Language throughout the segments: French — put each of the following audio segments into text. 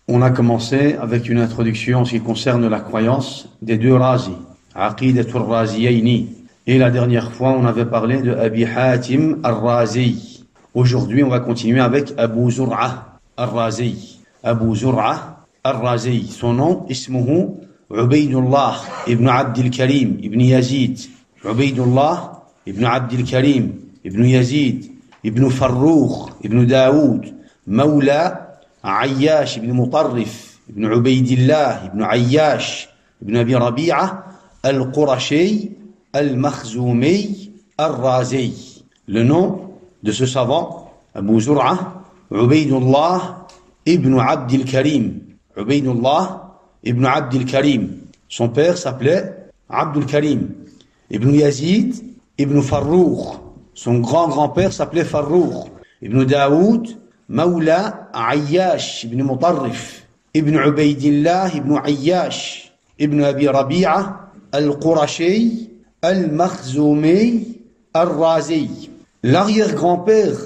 On a commencé avec une introduction en ce qui concerne la croyance des deux Razi, Aqidatul Raziyayni. Et la dernière fois, on avait parlé de Abi Hatim al-Razi. Aujourd'hui, on va continuer avec Abu Zur'a al-Razi. Abu Zur'a al-Razi. Son nom, ismuhu Ubaydullah ibn Abdil Karim ibn Yazid. Ubaydullah ibn Abdil Karim ibn Yazid ibn Farrukh ibn Daoud. Mawla عياش بن مطرف بن عبيد الله بن عياش بن أبي ربيعة القرشي المخزومي الرازي. Le nom de ce savant, Abu Zur'a, Ubaydullah ibn Abdil Karim. Ubaydullah ibn Abdil Karim. Son père s'appelait Abdul Karim. Ibn Yazid ibn Farrukh. Son grand-grand-père s'appelait Farrukh. Ibn Daoud مولى عياش بن مطرف ابن عبيد الله بن عياش ابن أبي ربيعة القرشي المخزومي الرازي. L'arrière-grand-père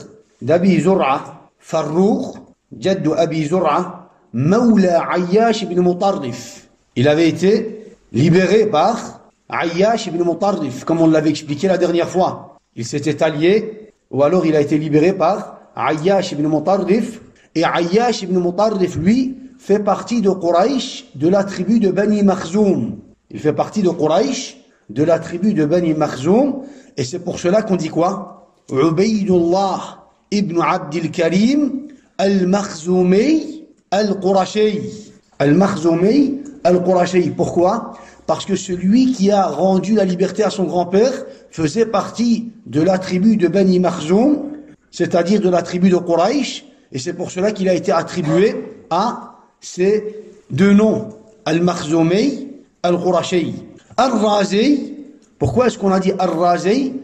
d'Abi Zur'a, Farrukh, جد أبي زرعة, مولى عياش بن مطرف. Il avait été libéré par Ayyash ibn Mutarrif, comme on l'avait expliqué la dernière fois. Il s'était allié, ou alors il a été libéré par Ayyash ibn Mutarrif, et Ayyash ibn Mutarrif, lui, fait partie de Quraysh, de la tribu de Bani Makhzoum. Il fait partie de Quraysh, de la tribu de Bani Makhzoum, et c'est pour cela qu'on dit quoi? Ubaydullah ibn Abdil Karim al-Makhzoumi al-Qurashi. Al-Makhzoumi al-Qurashi. Pourquoi? Parce que celui qui a rendu la liberté à son grand-père faisait partie de la tribu de Bani Makhzoum, c'est-à-dire de la tribu de Quraysh, et c'est pour cela qu'il a été attribué à ces deux noms, Al-Makhzoumi, Al-Qurashi. Al-Razi, pourquoi est-ce qu'on a dit Al-Razi?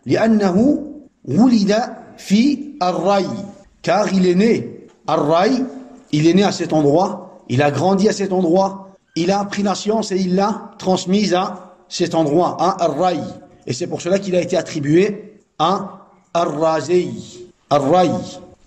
لأنه ولد في الري, car il est né Al-Ray, il est né à cet endroit, il a grandi à cet endroit, il a appris la science et il l'a transmise à cet endroit, à Al-Ray, et c'est pour cela qu'il a été attribué à Al-Razi. Al-Ray.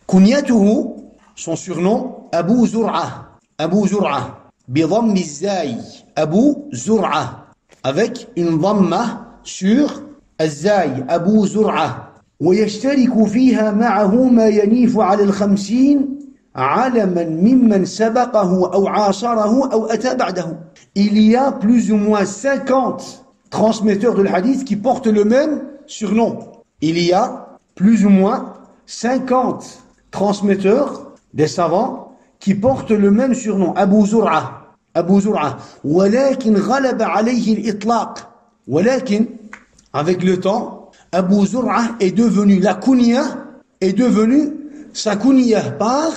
Kunyatuhu, son surnom, Abu Zur'a. Abu Zur'a. Bidhammi Zay. Abu Zur'a. Avec une dhamma sur Zay. Abu Zur'a. ويشترك فيها معه ما ينيف على 50 علما ممن سبقه أو عاصره أو أتى بعده. Il y a plus ou moins 50 transmetteurs de l'hadith qui portent le même surnom. Il y a plus ou moins 50 transmetteurs des savants qui portent le même surnom, Abu Zur'a. Abu Zur'a. ولكن غلب عليه الإطلاق. ولكن, avec le temps, Abu Zur'a est devenu, la kunya est devenue sa kunya par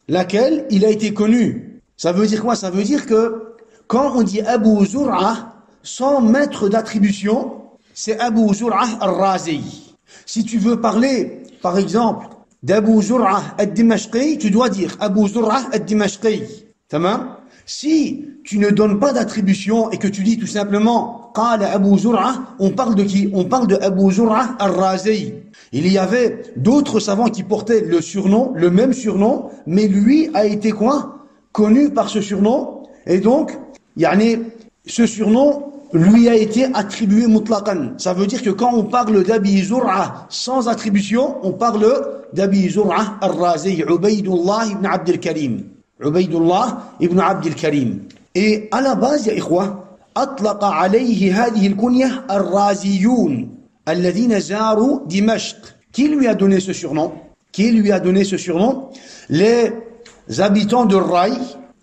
laquelle il a été connu. Ça veut dire quoi? Ça veut dire que quand on dit Abu Zur'a sans mettre d'attribution, c'est Abu Zur'a al-Razi. Si tu veux parler, par exemple, d'Abu Zur'a al-Dimashqi, tu dois dire Abu Zur'a al-Dimashqi. Tamam? Si tu ne donnes pas d'attribution et que tu dis tout simplement Qala Abu Zur'a, on parle de qui? On parle de Abu Zur'a al-Razi. Il y avait d'autres savants qui portaient le surnom, le même surnom, mais lui a été quoi? Connu par ce surnom. Et donc, ce surnom lui a été attribué mutlaqan. Ça veut dire que quand on parle d'Abi Zur'a sans attribution, on parle d'Abi Zur'a al-Razi, Ubaydullah ibn Abdil Karim. Ubaydullah ibn Abdil Karim. Et à la base, ya ikhwa, أطلق عليه هذه الكنية الرازيون الذين زاروا دمشق. Qui lui a donné ce surnom? Qui lui a donné ce surnom? Les habitants de Ray,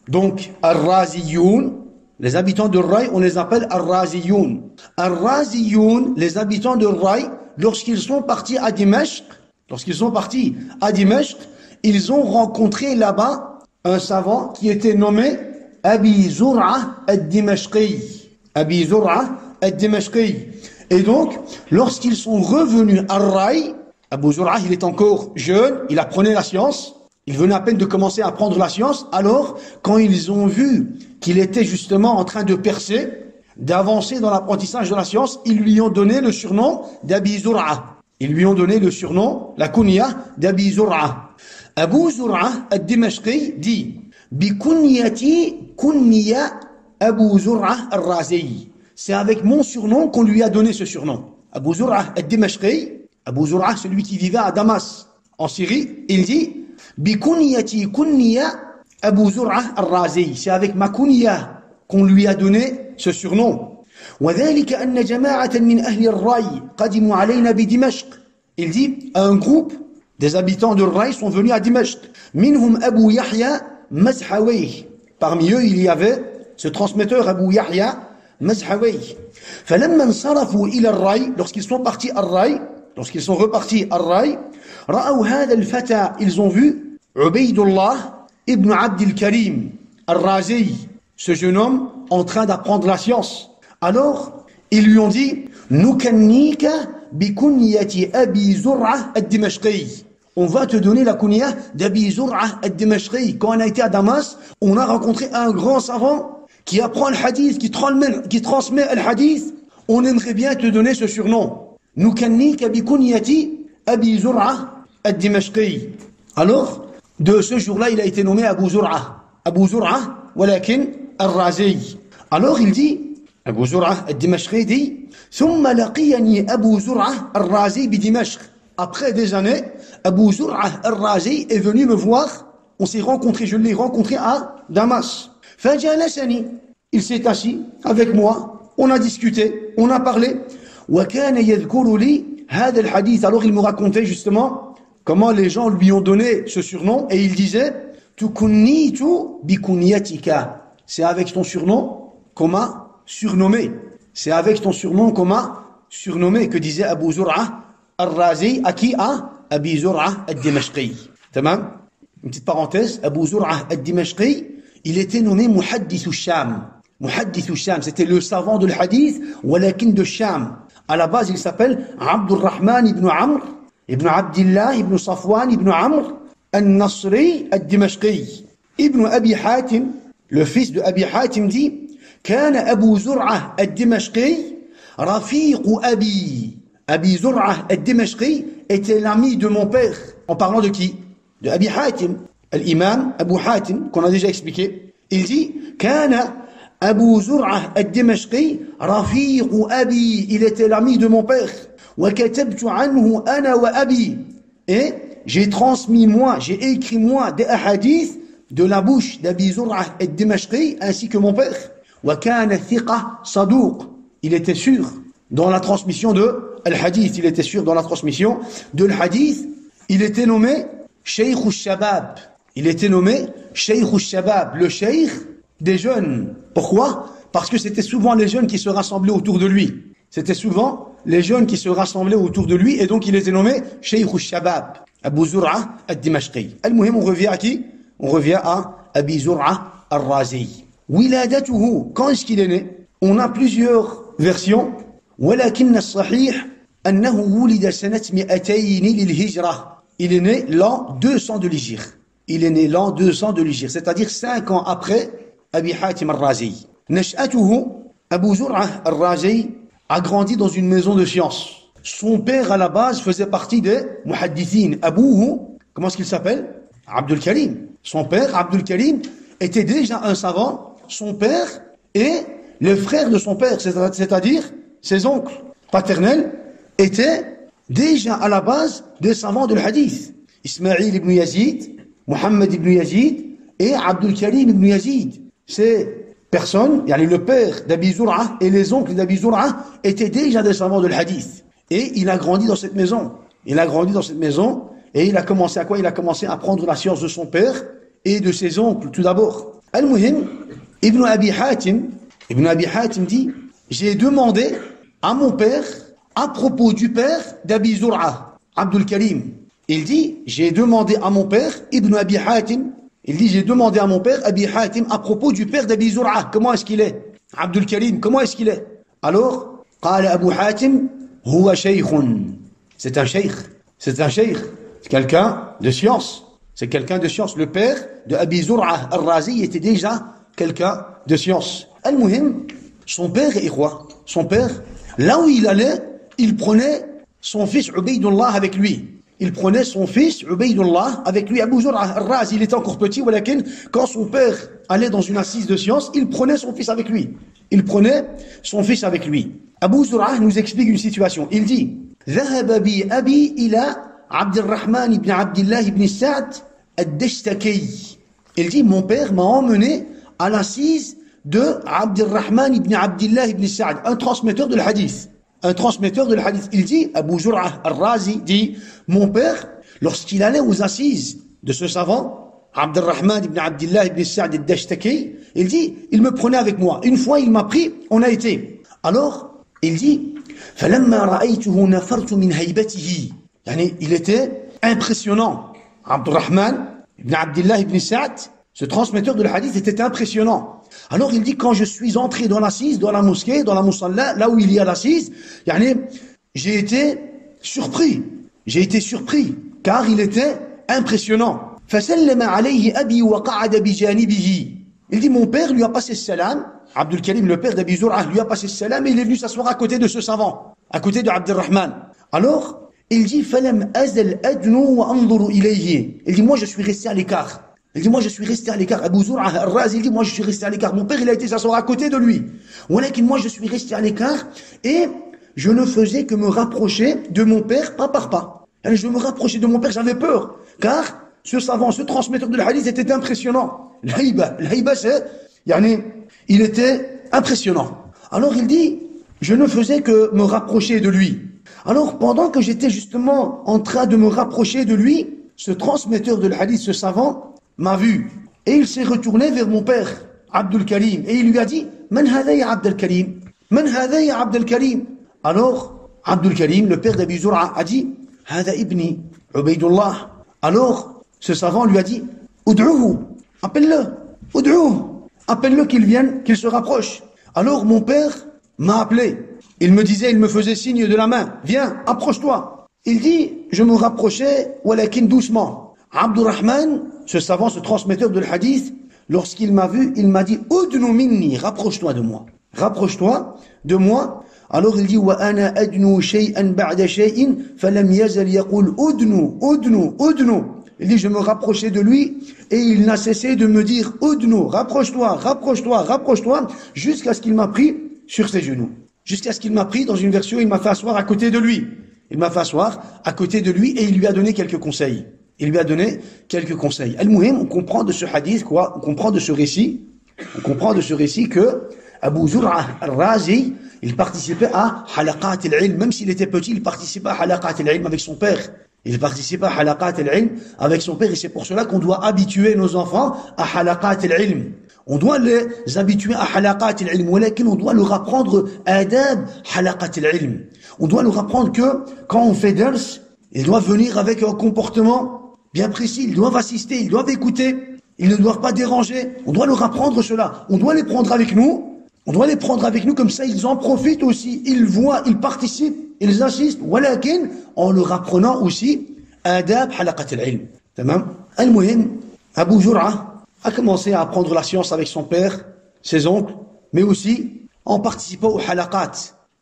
donc al-Raziyoun. Les habitants de Ray, on les appelle Al-Raziyoun. Al-Raziyoun, les habitants de Ray, lorsqu'ils sont partis à Dimashq, ils ont rencontré là-bas un savant qui était nommé Abi Zur'a al-Dimashqi. Abi Zur'a al-Dimashqi. Et donc, lorsqu'ils sont revenus à Ray, Abu Zur'a, il est encore jeune, il apprenait la science, il venait à peine de commencer à apprendre la science, alors, quand ils ont vu qu'il était justement en train de percer, d'avancer dans l'apprentissage de la science, ils lui ont donné le surnom d'Abi Zur'a. Ils lui ont donné le surnom, la kunya d'Abi Zur'a. Abu Zur'a al-Dimashqi dit Bikunyati kunniya Abu Zur'a al-Razi. C'est avec mon surnom qu'on lui a donné ce surnom. Abu Zur'a al-Dimashqi, Abu Zur'a, celui qui vivait à Damas, en Syrie, il dit Bikunyati kunniya Abu Zur'a al-Razi. C'est avec ma kunya qu'on lui a donné ce surnom. وذلك أن جماعة من أهل الري قدموا علينا بدمشق. Il dit un groupe des habitants de Rai sont venus à Dimashq. منهم أبو يحيى مزحوي. Parmi eux, il y avait ce transmetteur Abu Yahya Mazhawi. فلما انصرفوا إلى الري, lorsqu'ils sont partis à Rai, lorsqu'ils sont repartis à Rai, رأوا هذا الفتى, ils ont vu Ubaydullah ibn Abd al-Karim al-Razi, ce jeune homme en train d'apprendre la science. Alors, ils lui ont dit Nukannika bikunyati Abi Zur'a al-Dimashqi. On va te donner la kunya d'Abi Zur'a al-Dimashqi. Quand on a été à Damas, on a rencontré un grand savant qui apprend le hadith, qui transmet le hadith. On aimerait bien te donner ce surnom. Nukannika bikunyati Abi Zur'a al-Dimashqi. Alors, de ce jour-là, il a été nommé Abu Zur'a. Abu Zur'a, walakin al-Razi. Alors, il dit Abu Zur'a al-Dimashqi dit ثم لقيني أبو زرعة الرازي بدمشق. Après des années, Abu Zur'a al-Razi est venu me voir. On s'est rencontré, je l'ai rencontré à Damas. فجلسني. Il s'est assis avec moi. On a discuté, on a parlé. وكان يذكر لي هذا الحديث. Alors il me racontait justement comment les gens lui ont donné ce surnom et il disait تكنيت بكنيتك. C'est avec ton surnom qu'on m'a surnommé. C'est avec ton surnom qu'on m'a surnommé, que disait Abu Zur'a al-Razi, à qui a Abi Zur'a al-Dimashqi. Tamam? Une petite parenthèse, Abu Zur'a al-Dimashqi, il était nommé Muhaddith al-Sham. Muhaddith al-Sham, c'était le savant de l'hadith, walakin de Sham. À la base, il s'appelle Abdurrahman ibn Amr, ibn Abdillah, ibn Safwan, ibn Amr, al-Nasri al-Dimashqi. Ibn Abi Hatim, le fils de Abi Hatim dit كان أبو زرعة الدمشقي رفيق أبي. Abi Zur'a al-Dimashqi était l'ami de mon père. En parlant de qui? De Abi Hatim, l'imam Abu Hatim, qu'on a déjà expliqué. Il dit كان أبو زرعة الدمشقي رفيق أبي. Il était l'ami de mon père. وكتبت عنه أنا وأبي. Et j'ai transmis moi, j'ai écrit moi des hadiths de la bouche d'Abi Zur'a al-Dimashqi ainsi que mon père. وكان ثقة صدوق. Il était sûr dans la transmission de al-hadith, il était sûr dans la transmission de l'hadith. Il était nommé Sheikh al-Shabab. Il était nommé Sheikh al-Shabab, le cheikh des jeunes. Pourquoi? Parce que c'était souvent les jeunes qui se rassemblaient autour de lui. C'était souvent les jeunes qui se rassemblaient autour de lui et donc il était nommé Sheikh al-Shabab, Abu Zur'a al-Dimashqi. Al-Muhim, on revient à qui? On revient à Abi Zur'a al-Razi. Wiladatuhu, quand est-ce qu'il est né? On a plusieurs versions. ولكن الصحيح أنه ولد سنة 200 للهجرة. Il est né l'an 200 de l'Hijr. Il est né l'an 200 de l'Hijr, c'est-à-dire 5 ans après Abi Hatim al-Razi. نشأته, Abu Zur'a al-Razi a grandi dans une maison de sciences. Son père à la base faisait partie des muhaddithin. Abouhu, comment est-ce qu'il s'appelle? Abdul Karim. Son père, Abdul Karim, était déjà un savant. Son père et le frère de son père, c'est-à-dire ses oncles paternels, étaient déjà à la base des savants de l'hadith. Ismaïl ibn Yazid, Mohammed ibn Yazid et Abdul Karim ibn Yazid. Ces personnes, le père d'Abi Zur'a et les oncles d'Abi Zur'a étaient déjà des savants de l'hadith. Et il a grandi dans cette maison. Il a grandi dans cette maison et il a commencé à quoi? Il a commencé à prendre la science de son père et de ses oncles tout d'abord. Al-Muhim, Ibn Abi Hatim dit, j'ai demandé à mon père à propos du père d'Abi Zur'a, Abdul Karim. Il dit, j'ai demandé à mon père, Ibn Abi Hatim, il dit, j'ai demandé à mon père, Abi Hatim, à propos du père d'Abi Zur'a, comment est-ce qu'il est? Abdul Karim, comment est-ce qu'il est? Alors, قال Abu Hatim, huwa shaykhun. C'est un cheikh. C'est un cheikh. C'est quelqu'un de science. C'est quelqu'un de science. Le père de Abi Zur'a al-Razi était déjà quelqu'un de science. Al-Muhim, son père est roi. Son père, là où il allait, il prenait son fils Ubaydullah avec lui. il prenait son fils, Ubaydullah, avec lui, Abu Zur'a al-Razi, il était encore petit, quand son père allait dans une assise de science, il prenait son fils avec lui. Il prenait son fils avec lui. Abu Zur'a nous explique une situation. Il dit, ذهب بي أبي إلى عبد الرحمن بن عبد الله بن سعد الدشتكي. Il dit, mon père m'a emmené à l'assise de Abdurrahman ibn Abdillah ibn Sa'd, un transmetteur de l'hadith. Un transmetteur de l'hadith. Il dit, Abu Zur'a al-Razi dit, mon père, lorsqu'il allait aux assises de ce savant, Abdurrahman ibn Abdillah ibn Sa'd al-Dashtaki, il dit, il me prenait avec moi. Une fois, il m'a pris, on a été. Alors, il dit, فَلَمَّا رَأَيْتُهُ نَفَرْتُ مِنْ هَيْبَتِهِ. Il était impressionnant. Abdurrahman ibn Abdillah ibn Sa'd, ce transmetteur de l'hadith, était impressionnant. Alors il dit, quand je suis entré dans l'assise, dans la mosquée, dans la musalla, là où il y a l'assise, j'ai été surpris. J'ai été surpris, car il était impressionnant. فَسَلَّمَ عَلَيْهِ أَبِي وَقَعَدَ بِجَانِبِهِ. Il dit, mon père lui a passé le salam, Abdul Karim, le père d'Abi Zur'a, lui a passé le salam, et il est venu s'asseoir à côté de ce savant, à côté de Abdurrahman. Alors, il dit, فَلَمْ أَزَلْ أَدْنُو وَأَنْظُرُ إِلَيْهِ. Il dit, moi je suis resté à l'écart. Il dit, moi je suis resté à l'écart. Abu Zur'a al-Razi, il dit, moi je suis resté à l'écart. Mon père, il a été s'asseoir à côté de lui. Moi je suis resté à l'écart, et je ne faisais que me rapprocher de mon père, pas par pas. Je me rapprochais de mon père, j'avais peur, car ce savant, ce transmetteur de l'hadith était impressionnant. L'haïba, c'est, il était impressionnant. Alors il dit, je ne faisais que me rapprocher de lui. Alors pendant que j'étais justement en train de me rapprocher de lui, ce transmetteur de l'hadith, ce savant, m'a vu. Et il s'est retourné vers mon père, Abdul Karim, et il lui a dit, Man hadha ya Abdul Karim? Man hadha ya Abdul Karim? Alors, Abdul Karim, le père d'Abi Zur'a, a dit, Hada ibni, Ubaydullah. Alors, ce savant lui a dit, Ud'uhu, appelle-le, Ud'uhu, appelle-le qu'il vienne, qu'il se rapproche. Alors mon père m'a appelé. Il me disait, il me faisait signe de la main, viens, approche-toi. Il dit, je me rapprochais, walakin doucement. Abdurrahman, ce savant, ce transmetteur de l'hadith, lorsqu'il m'a vu, il m'a dit, Udnu minni, rapproche-toi de moi. Rapproche-toi de moi. Alors il dit, wa ana adnu shay'an ba'da shay'in, falam yazal yaqul udnu, udnu, udnu. Il dit, je me rapprochais de lui, et il n'a cessé de me dire, Udnu, rapproche-toi, rapproche-toi, rapproche-toi, jusqu'à ce qu'il m'a pris sur ses genoux. Jusqu'à ce qu'il m'a pris, dans une version, il m'a fait asseoir à côté de lui. Il m'a fait asseoir à côté de lui, et il lui a donné quelques conseils. Il lui a donné quelques conseils. Al-Muhim, on comprend de ce hadith, on comprend de ce récit que Abu Zur'a al-Razi, il participait à halaqat al-ilm, même s'il était petit, il participait à halaqat al-ilm avec son père. Il participe à halaqat al-ilm avec son père, et c'est pour cela qu'on doit habituer nos enfants à halaqat al-ilm. On doit les habituer à halaqat al-ilm, mais on doit leur apprendre adab halaqat al-ilm. On doit leur apprendre que quand on fait dars, ils doivent venir avec un comportement bien précis, ils doivent assister, ils doivent écouter, ils ne doivent pas déranger. On doit leur apprendre cela. On doit les prendre avec nous. On doit les prendre avec nous, comme ça ils en profitent aussi. Ils voient, ils participent, ils assistent. Walakin, en leur apprenant aussi adab halaqat al-ilm. Tamam. Al-Muhim, Abu Zur'a a commencé à apprendre la science avec son père, ses oncles, mais aussi en participant aux halaqat.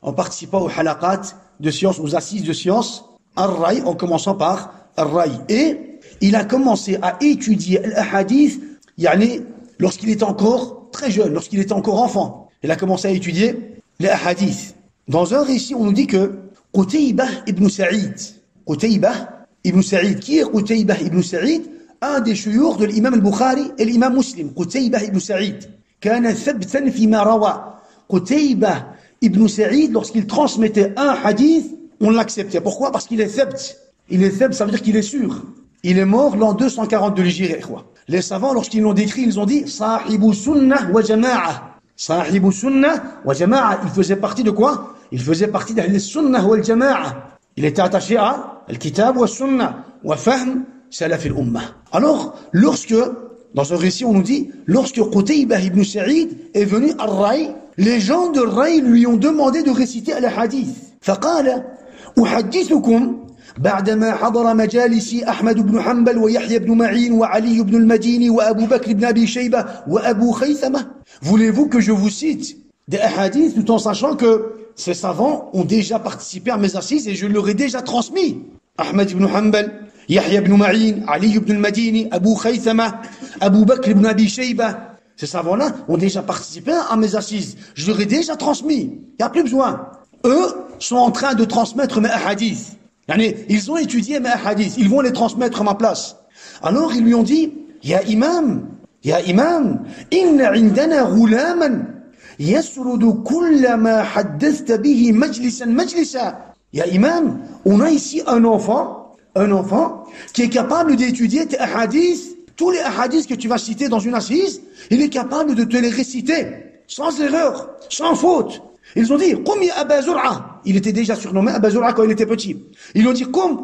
En participant aux halaqat de science, aux assises de science, Ar-Ray, en commençant par Ar-Ray. Et il a commencé à étudier l'ahadith, lorsqu'il était encore très jeune, lorsqu'il était encore enfant. Il a commencé à étudier les hadiths. Dans un récit, on nous dit que Qutaybah ibn Sa'id, qui est Qutaybah ibn Sa'id? Un des chouyours de l'imam al-Bukhari et l'imam Muslim. Qutaybah ibn Sa'id. Kana thabtan fima rawa. Qutaybah ibn Sa'id, lorsqu'il transmettait un hadith, on l'acceptait. Pourquoi? Parce qu'il est thabt. Il est thabt, ça veut dire qu'il est sûr. Il est mort l'an 240 de l'Hijri. Les savants, lorsqu'ils l'ont décrit, ils ont dit Sahibu sunnah wa jama'a. Sahibu sunnah wa jama'a. Il faisait partie de quoi? Il faisait partie d'Ahl sunnah wal jama'a. Il était attaché à al-kitab wa sunnah wa fahm salaf al-ummah. Alors, dans un récit, on nous dit, lorsque Qutaybah ibn Sa'id est venu à Ray, les gens de Ray lui ont demandé de réciter al-hadith. فقال أحدثكم بعدما حضر مجالسي أحمد بن حنبل ويحيى بن معين وعلي بن المديني وأبو بكر بن أبي شيبة وأبو خيثمة. Voulez-vous que je vous cite des hadiths tout en sachant que ces savants ont déjà participé à mes assises et je leur ai déjà transmis Ahmed ibn Hanbal, Yahya ibn Ma'in, Ali ibn al-Madini, Abu Khaythama, Abu Bakr ibn Abi Shayba. Ces savants-là ont déjà participé à mes assises. Je leur ai déjà transmis. Il n'y a plus besoin. Eux sont en train de transmettre mes hadiths. Ils ont étudié mes hadiths. Ils vont les transmettre à ma place. Alors ils lui ont dit, Ya imam, inna indana ghulaman, yasrudu kulla ma haddathta bihi majlisa. Ya imam, on a ici un enfant qui est capable d'étudier tes hadiths. Tous les hadiths que tu vas citer dans une assise, il est capable de te les réciter, sans erreur, sans faute. Ils ont dit, Qum ya Aba Zur'a. Il était déjà surnommé Aba Zur'a quand il était petit. Ils ont dit, Qum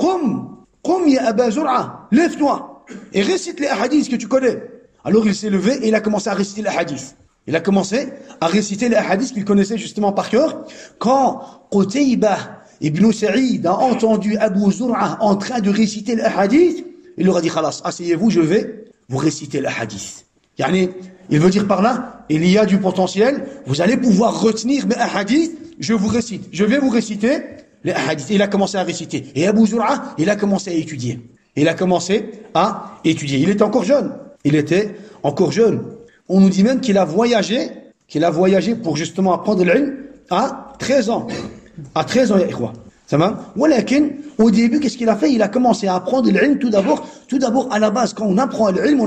ya Aba Zur'a. Lève-toi et récite les hadiths que tu connais. Alors il s'est levé et il a commencé à réciter les hadiths. Il a commencé à réciter les hadiths qu'il connaissait justement par cœur. Quand Qutaybah ibn Sa'id a entendu Abu Zur'a en train de réciter les hadiths, il leur a dit, Khalas, asseyez-vous, je vais vous réciter le hadith. Il veut dire par là, il y a du potentiel, vous allez pouvoir retenir mes hadiths, je vais vous réciter les hadiths. Et il a commencé à réciter. Et Abu Zur'a, il a commencé à étudier. Il était encore jeune. On nous dit même qu'il a voyagé pour justement apprendre l'ilm à 13 ans. À 13 ans, ya ikhwa. Au début, qu'est-ce qu'il a fait? Il a commencé à apprendre l'ilm tout d'abord à la base. Quand on apprend l'ilm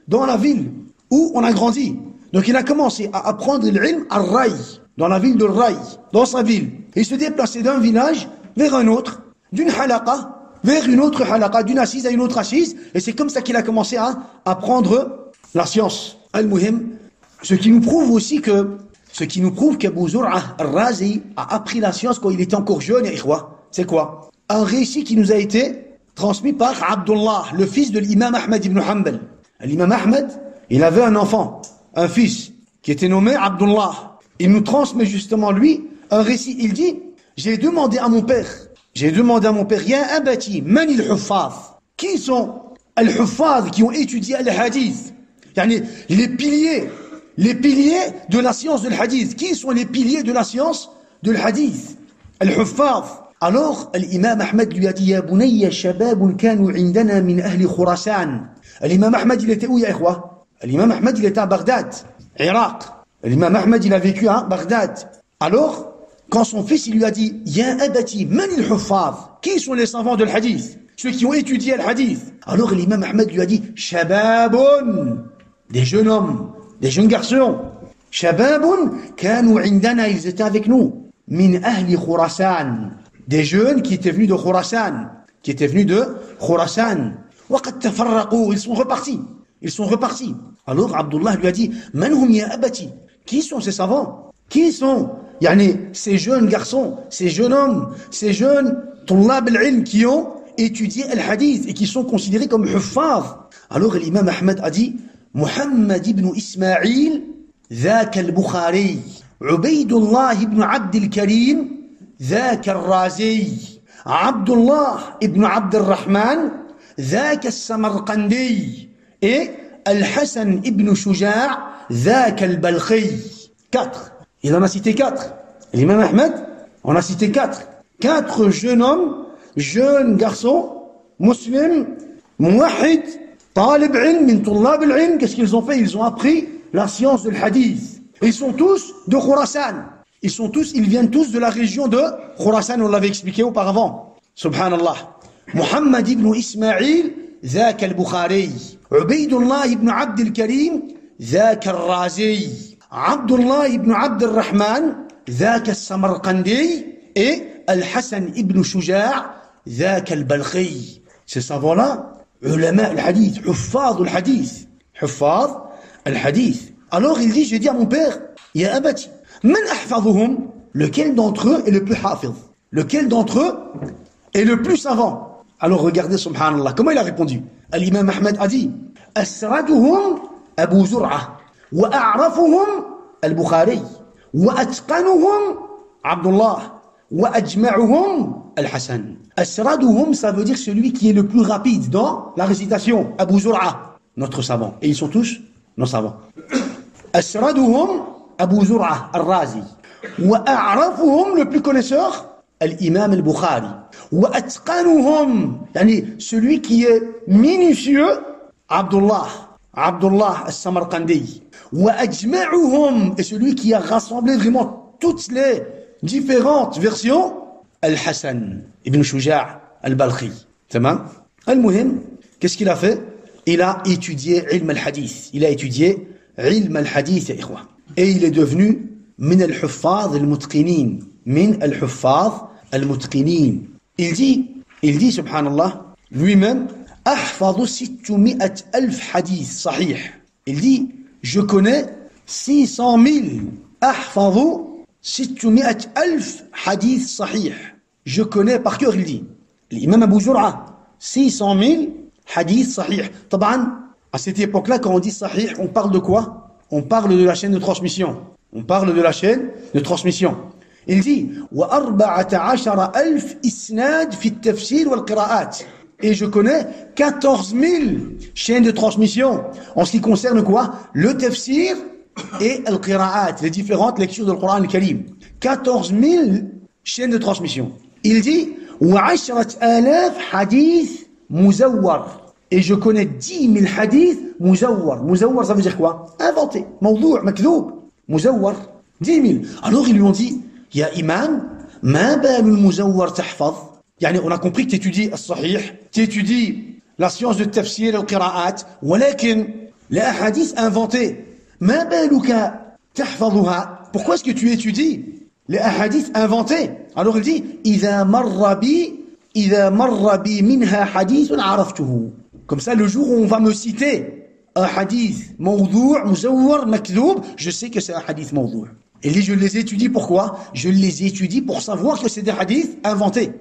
dans la ville où on a grandi. Donc il a commencé à apprendre l'ilm à Rai, dans la ville de Rai, dans sa ville. Et il se déplaçait d'un village vers un autre, d'une halaqa vers une autre halaqa, d'une assise à une autre assise. Et c'est comme ça qu'il a commencé à apprendre la science. Al-Muhim, ce qui nous prouve qu'Abu Zur'a al-Razi a appris la science quand il était encore jeune, ya ikhwa. C'est quoi? Un récit qui nous a été transmis par Abdullah, le fils de l'imam Ahmed ibn Hanbal. L'imam Ahmed, il avait un fils, qui était nommé Abdullah. Il nous transmet justement lui un récit. Il dit, j'ai demandé à mon père, Ya abati, man il-huffaz? Qui sont al-huffaz qui ont étudié al-hadith? Les piliers de la science de l'hadith. Qui sont les piliers de la science de l'hadith? Al-huffaz. Alors, l'imam Ahmed lui a dit, Ya bunayya shababun kanu indana min ahli Khurasan. L'imam Ahmed, il était où, ya ikhwa? L'imam Ahmed, il était à Bagdad, Irak. L'imam Ahmed, il a vécu à Bagdad. Alors, quand son fils, il lui a dit, Ya abati, man il-huffaz? Qui sont les savants de l'hadith? Ceux qui ont étudié l'hadith. Alors, l'imam Ahmed lui a dit, Shababun. Des jeunes hommes, des jeunes garçons. Shababun kanu indana, ils étaient avec nous. Min ahli Khurasan. Des jeunes qui étaient venus de Khurasan. وقد تفرقوا, ils sont repartis. Alors Abdullah lui a dit, Man hum ya abati? Qui sont ces savants? Qui sont ces jeunes garçons, ces jeunes hommes, ces jeunes tullab al-ilm qui ont étudié al-hadith et qui sont considérés comme huffaz? Alors l'imam Ahmed a dit, Muhammad ibn Ismaïl ذاك البخاري, عبيد الله ibn Abd al-Karim ذاك الرازي, عبد الله ibn Abd al-Rahman ذاك السمرقندي, et Al-Hassan ibn Shuja' ذاك البلخي. 4. Il en a cité 4. L'imam Ahmed en a cité 4. 4 jeunes hommes, jeunes garçons, musulmans, muwahhid, talib ilm, min tullab al-ilm. Qu'est-ce qu'ils ont fait? Ils ont appris la science de l'hadith. Ils sont tous de Khurasan. Ils viennent tous de la région de Khurasan, on l'avait expliqué auparavant. Subhanallah. Muhammad ibn Ismaïl ذاك البخاري, عبيد الله ibn Abd al-Karim ذاك الرازي, عبد الله ibn Abd al-Rahman ذاك السمرقندي, et Al-Hassan ibn Shuja' ذاك البلخي. Ces savants-là, ulama al-hadith, huffaz al-hadith. Alors il dit, j'ai dit à mon père, Ya abati, man ahfazuhum? Lequel d'entre eux est le plus hafiz? Lequel d'entre eux est le plus savant? Alors regardez, subhanallah, comment il a répondu? L'imam Ahmed a dit, Asraduhum Abu Zur'a, wa a'rafuhum al-Bukhari, wa atqanuhum Abdullah, wa ajma'uhum al-Hassan. Asraduhum, ça veut dire celui qui est le plus rapide dans la récitation. Abu Zur'a, notre savant. Et ils sont tous nos savants. Asraduhum Abu Zur'a al-Razi, wa a'rafuhum, le plus connaisseur, Al-Imam al-Bukhari, وأتقنهم يعني celui qui est minutieux Abdullah al-Samarqandi وأجمعهم et celui qui a rassemblé vraiment toutes les différentes versions Al-Hassan ibn Shuja' al-Balkhi تمام المهم qu'est-ce qu'il a fait il a étudié ilm al-hadith il a étudié ilm al-hadith يا إخوة et il est devenu من الحفاظ المتقنين من الحفاظ المتقنين il dit subhanallah lui-même أحفظ 600,000 حديث صحيح il dit je connais 600,000 أحفظ 600,000 حديث صحيح je connais par cœur il dit l'imam Abu Zur'a 600,000 hadith صحيح طبعا à cette époque-là quand on dit صحيح on parle de quoi on parle de la chaîne de transmission il dit و14,000 إسناد في التفسير والقراءات et je connais 14,000 chaînes de transmission en ce qui concerne quoi le tafsir et al-qira'at les différentes lectures du Coran al-Karim 14,000 chaînes de transmission il dit و10,000 hadith مزور et je connais 10,000 hadith مزور ça veut dire quoi inventé موضوع مكذوب مزور 10,000 alors ils lui ont dit يا إمام ما بال المزور تحفظ يعني on a compris que tu étudies الصحيح tu étudies la science de tafsir القراءات ولكن الأحاديث inventées ما بالك تحفظها pourquoi est-ce que tu étudies les hadiths inventés alors il dit إذا مر بي منها حديث عرفته comme ça le jour où on va me citer un hadith موضوع مزور مكذوب je sais que c'est un hadith موضوع et je les étudie pourquoi je les étudie pour savoir que c'est des hadiths inventés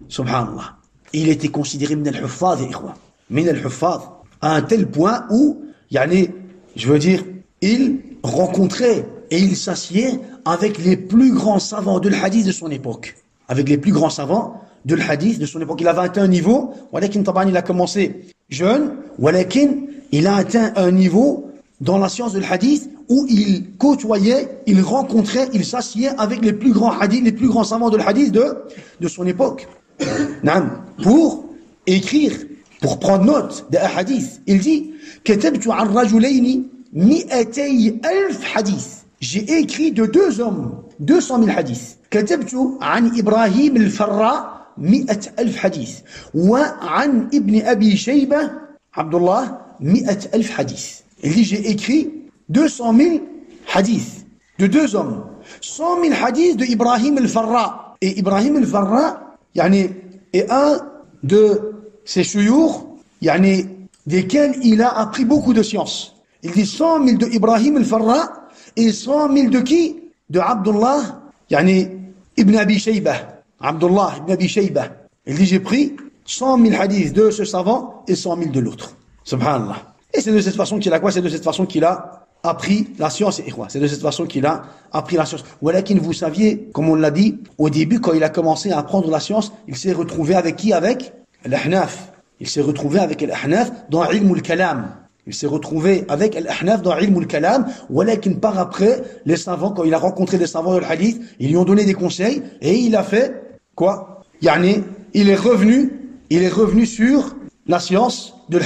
subhanallah il était considéré من الحفاظ يا إخوة من الحفاظ à un tel point où je veux dire il rencontrait et il s'assied avec les plus grands savants de l'hadith de son époque il avait atteint un niveau il a commencé jeune il a atteint un niveau dans la science de l'hadith où il côtoyait, il rencontrait, il s'assied avec les plus grands hadiths, les plus grands savants de l'hadith de son époque. Pour écrire, pour prendre note des hadiths. Il dit كتبت عن رجلين 200,000 hadiths. J'ai écrit de deux hommes 200,000 hadiths. كتبت عن إبراهيم الفراء 100,000 حديث وعن ابن أبي شيبة عبد الله 100,000 حديث. Il dit j'ai écrit 200,000 hadiths de deux hommes, 100,000 hadiths de Ibrahim al-Farra. Et Ibrahim al-Farra est un de ces chouyours desquels il a appris beaucoup de sciences. Il dit 100,000 de Ibrahim al-Farra et 100,000 de qui? De Abdullah ibn Abi Shayba. Abdullah ibn Abi Shayba. Il dit j'ai pris 100,000 hadiths de ce savant et 100,000 de l'autre. Subhanallah. Et c'est de cette façon qu'il a quoi? C'est de cette façon qu'il a appris la science. C'est de cette façon qu'il a appris la science. Walakin, vous saviez, comme on l'a dit, au début, quand il a commencé à apprendre la science, il s'est retrouvé avec qui? Avec l'Ahnaf. Il s'est retrouvé avec l'Ahnaf dans ilm al-kalam. Walakin, par après, les savants, quand il a rencontré des savants de l'hadith, ils lui ont donné des conseils et il a fait quoi? Il est revenu sur la science de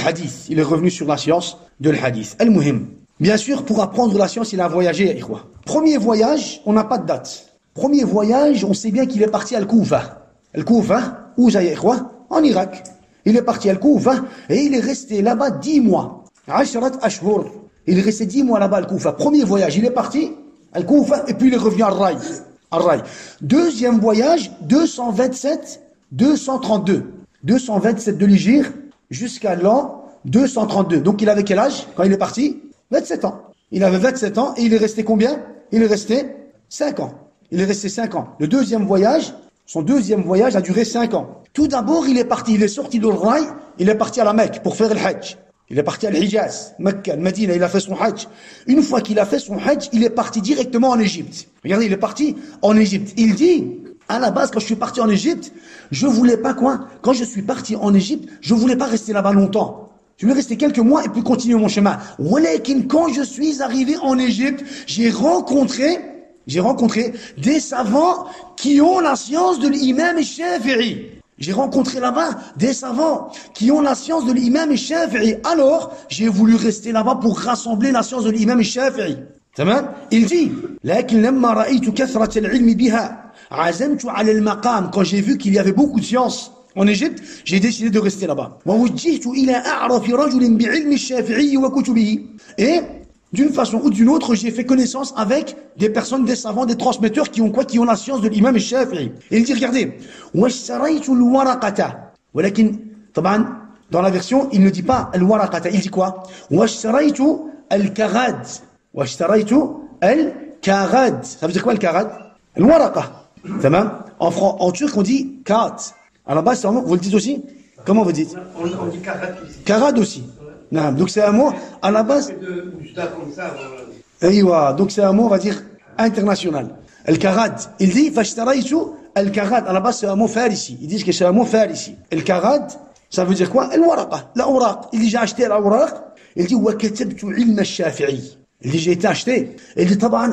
l'hadith. Al-Muhim. Bien sûr, pour apprendre la science, il a voyagé, Ikhwa. Premier voyage, on n'a pas de date. Premier voyage, on sait bien qu'il est parti à Al-Koufa. Al-Koufa, où ça y est, Ikhwa? En Irak. Il est parti à Al-Koufa et il est resté là-bas 10 mois. 10 ashhur. Il est resté 10 mois là-bas à Al-Koufa. Premier voyage, il est parti à Al-Koufa et puis il est revenu à Al-Ray. Deuxième voyage, 232. 227 de l'Hégire jusqu'à l'an 232. Donc il avait quel âge quand il est parti? 27 ans. Il avait 27 ans et il est resté combien? Il est resté 5 ans. Le deuxième voyage, son deuxième voyage a duré 5 ans. Tout d'abord, il est sorti de Ray, il est parti à la Mecque pour faire le Hajj. Il est parti à l'Hijaz, Mecca, Medina, il a fait son Hajj. Une fois qu'il a fait son Hajj, il est parti directement en Égypte. Regardez, il est parti en Égypte. Il dit, à la base, quand je suis parti en Égypte, je voulais pas quoi? Quand je suis parti en Égypte, je voulais pas rester là-bas longtemps. Je voulais rester quelques mois et puis continuer mon chemin. Walakin, quand je suis arrivé en Égypte, j'ai rencontré J'ai rencontré des savants qui ont la science de l'imam Shafi'i. J'ai rencontré là-bas des savants qui ont la science de l'imam Shafi'i. Alors, j'ai voulu rester là-bas pour rassembler la science de l'imam Shafi'i. Tamam? Il dit, لكن لما رأيت كثرة العلم بها عزمت على المقام. Quand j'ai vu qu'il y avait beaucoup de science en Égypte, j'ai décidé de rester là-bas. ووجهت إلى أعرف رجل بعلم الشافعي وكتبه. Et d'une façon ou d'une autre, j'ai fait connaissance avec des personnes, des savants, des transmetteurs qui ont quoi? Qui ont la science de l'imam Shafi'i. Et il dit, regardez, واشتريت الورقة. ولكن طبعا dans la version, il ne dit pas الورقة, il dit quoi? واشتريت الكغاد. واشتريت الكغاد. Ça veut dire quoi le karad? الورقة. تمام? En turc, on dit kağıt. À la base, vous le dites aussi? Comment vous dites? On dit karad aussi. Karad aussi. Non, donc c'est un mot, à la base. Donc c'est un mot, on va dire, international. Al-Karad. Il dit, fashtaraytu al-Karad. À la base, c'est un mot farisi. Ils disent que c'est un mot farisi. Al-Karad, ça veut dire quoi? Al-Waraqa. L'awraq. Il dit, j'ai acheté l'awraq. Il dit, wa katabtu ilm al-Shafi'i. Il dit, j'ai été acheté. Il dit, taban,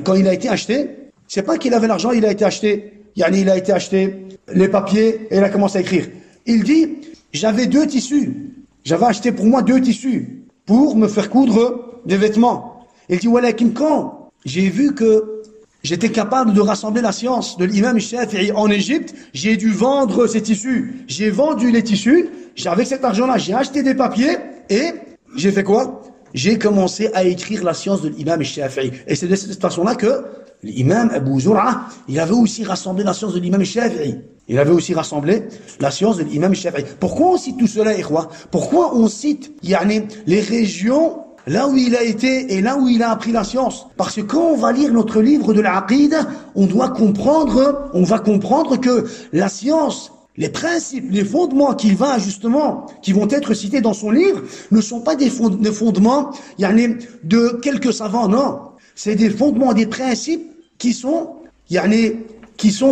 quand il a été acheté, c'est pas qu'il avait l'argent, il a été acheté. Il a été acheté les papiers et il a commencé à écrire. Il dit, j'avais 2 tissus. J'avais acheté pour moi 2 tissus pour me faire coudre des vêtements. Il dit, walakin, quand j'ai vu que j'étais capable de rassembler la science de l'imam Shafi'i en Égypte, j'ai dû vendre ces tissus. J'ai vendu les tissus. Avec cet argent-là, j'ai acheté des papiers et j'ai fait quoi? J'ai commencé à écrire la science de l'imam Shafi'i. Et c'est de cette façon-là que l'imam Abu Zur'a, il avait aussi rassemblé la science de l'imam Shafi'i. Il avait aussi rassemblé la science de l'imam Shafi'i. Pourquoi on cite tout cela, ikhwa? Pourquoi on cite les régions là où il a été et là où il a appris la science? Parce que quand on va lire notre livre de l'Aqida, on va comprendre que la science, les principes, les fondements qui vont être cités dans son livre, ne sont pas des fondements de quelques savants, non. C'est des fondements, des principes qui sont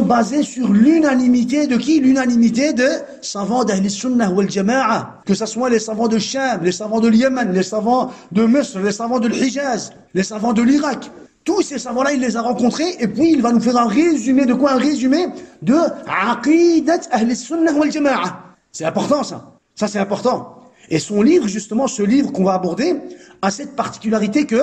basés sur l'unanimité de qui? L'unanimité de savants d'Ahl Sunnah wal Jama'a. Que ce soit les savants de Sham, les savants de Yémen, les savants de Misr, les savants de l'Hijaz, les savants de l'Irak. Tous ces savants-là, il les a rencontrés et puis il va nous faire un résumé de quoi? Un résumé de Aqidat Ahl Sunnah wal Jama'a. C'est important ça. Ça c'est important. Et son livre, justement, ce livre qu'on va aborder, a cette particularité que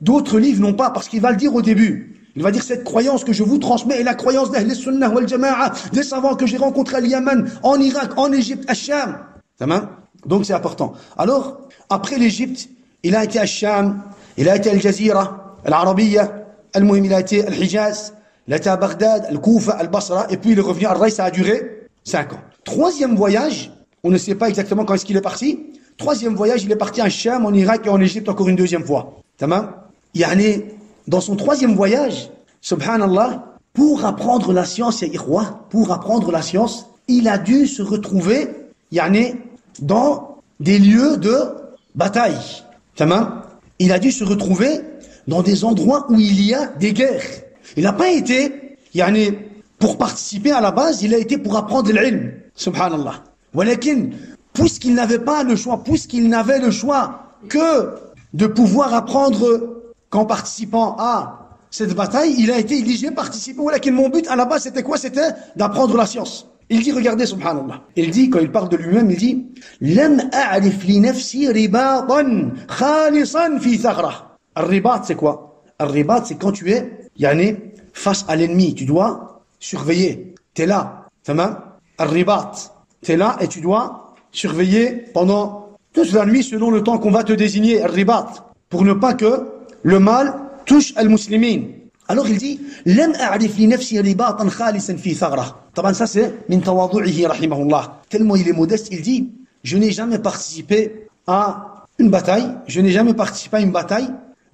d'autres livres n'ont pas, parce qu'il va le dire au début. Il va dire, cette croyance que je vous transmets est la croyance d'Ahl Sunnah wal Jama'a, des savants que j'ai rencontrés à Yémen, en Irak, en Égypte, à Sham. Donc c'est important. Alors, après l'Égypte, il a été à Sham, il a été à Al-Jazira, Al-Arabiya, Al-Muhim, il a été à Al-Hijaz, il a été à Bagdad, Al-Koufa, Al-Basra, et puis il est revenu à Al-Ray, ça a duré 5 ans. 3e voyage, on ne sait pas exactement quand est-ce qu'il est parti. 3e voyage, il est parti à Sham, en Irak et en Égypte encore une 2e fois. Dans son 3e voyage, subhanallah, pour apprendre la science, il a dû se retrouver, dans des lieux de bataille. Il a dû se retrouver dans des endroits où il y a des guerres. Il n'a pas été, pour participer à la base, il a été pour apprendre l'ilm. Subhanallah. Walakin, puisqu'il n'avait le choix que de pouvoir apprendre qu'en participant à cette bataille, il dit, j'ai participé, mon but à la base c'était quoi? C'était d'apprendre la science. Il dit, regardez, subhanallah. Il dit, quand il parle de lui-même, il dit, Lam a'rif li nafsi ribatan khalisan fi thaghra. Al-ribat, c'est quoi? Al-ribat, c'est quand tu es, face à l'ennemi, tu dois surveiller. T'es là. Al-ribat. T'es là et tu dois surveiller pendant toute la nuit selon le temps qu'on va te désigner. Al-ribat. Pour ne pas que le mal touche al-muslimin. Alors il dit, Lam a'rif li nafsi ribatan khalisan fi thaghra. Taban, ça c'est min tawadu'ihi rahimahullah. Tellement il est modeste, il dit, je n'ai jamais participé à une bataille,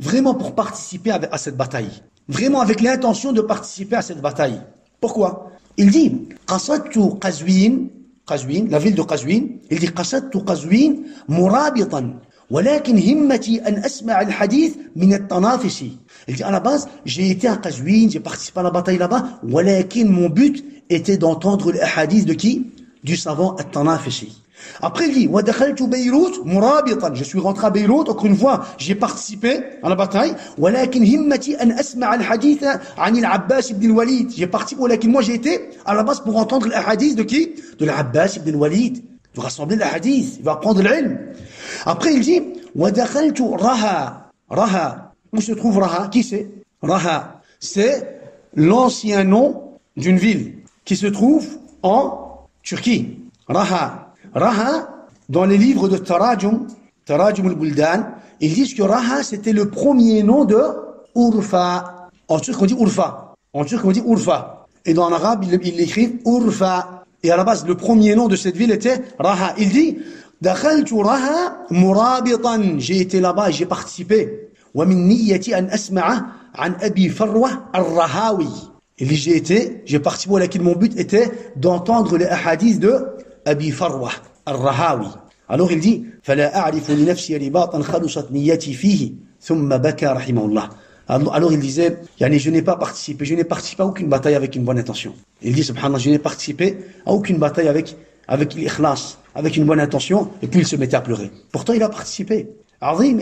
vraiment pour participer à cette bataille. Vraiment avec l'intention de participer à cette bataille. Pourquoi? Il dit, qasadtu Qazwin, la ville de Qazwin, il dit, qasadtu Qazwin murabitan. ولكن همتي أن أسمع الحديث من التنافسي. Il dit, à la base, j'ai été à Qazwin, j'ai participé à la bataille là-bas, ولكن mon but était d'entendre les hadiths de qui? Du savant At-Tanafisi. Après, il dit, وَدَخَلْتُ بَيْرُوتَ مُرَابِطًا. Je suis rentré à Beyrouth, encore une fois, j'ai participé à la bataille. وَلَكِنْ هِمَّتِي أَنْ أَسْمَعَ الْحَدِيثَ عَنِ الْعَبَّاسِ بْنِ الْوَلِيدِ. J'ai participé, ولكن moi j'ai été à la base pour entendre les hadiths de qui? De l'Abbas ibn al-Walid. Il va rassembler les hadiths, il va apprendre l'ilm. Après, il dit, وَدَخَلْتُ Raha. Raha. Où se trouve Raha? Qui c'est? Raha. C'est l'ancien nom d'une ville qui se trouve en Turquie. Raha. Raha, dans les livres de Tarajum al-Buldan, ils disent que Raha, c'était le premier nom de Urfa. En turc, on dit Urfa. En turc, on dit Urfa. Et dans l'arabe, ils l'écrivent Urfa. Et à la base, le premier nom de cette ville était Raha. Il dit, Dakhaltu Raha murabitan. J'ai été là-bas et j'ai participé. Wa min niyyati an asma'a an Abi Farwa al-Rahawi. Il dit, j'ai participé, laquelle mon but était d'entendre les hadiths de Abi Farwa al-Rahawi. Alors il dit, فَلَا أَعْرِفُ لِنَفْسِي رِبَاطًا خَلُصَتْ نِيَّتِي فِيهِ ثُمَّ بَكَى رَحِمَهُ اللَّهِ. Alors il disait, je n'ai participé à aucune bataille avec une bonne intention. Il dit, subhanallah, je n'ai participé à aucune bataille avec l'ikhlas, avec une bonne intention, et puis il se mettait à pleurer. Pourtant il a participé. Azim,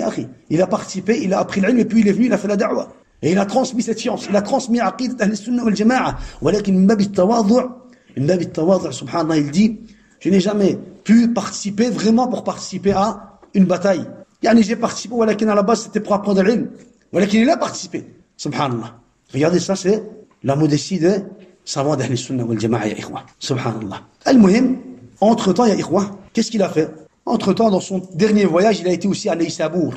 il a participé, il a appris l'ilm, et puis il est venu, il a fait la da'wah. Et il a transmis cette science, il a transmis aqidat al-sunnah wal-jama'a. ولكن من باب التواضع, subhanallah, il dit, je n'ai jamais pu participer vraiment pour participer à une bataille. J'ai participé, ولكن à la base c'était pour apprendre l'ilm. ولكن il a participé. Subhanallah. Regardez ça, c'est la modestie des savants d'Ahl al-Sunnah wal-Jama'a, ya ikhwa. Subhanallah. Al-Muhim, entre-temps, ya ikhwa, qu'est-ce qu'il a fait? Entre-temps, dans son dernier voyage, il a été aussi à Naysabur.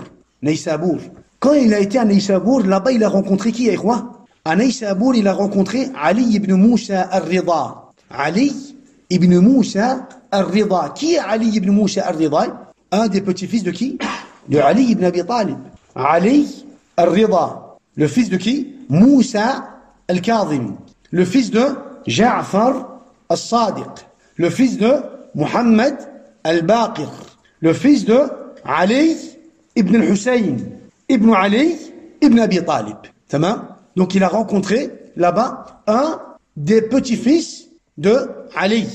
Quand il a été à Naysabur, là-bas, il a rencontré qui, ya ikhwa? À Naysabur, il a rencontré Ali ibn Musa al-Rida. Ali ibn Musa al-Rida. Qui est Ali ibn Musa al-Rida? Un des petits-fils de qui? De Ali ibn Abi Talib. Ali al-Rida. Le fils de qui? Musa al-Kadhim. Le fils de Ja'far al-Sadiq. Le fils de Muhammad al-Baqir. Le fils de Ali ibn al-Hussein. Ibn Ali ibn Abi Talib. Tamam? Donc il a rencontré là-bas un des petits-fils de Ali.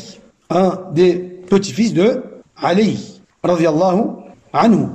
Un des petits-fils de Ali. Radiyallahu anhu.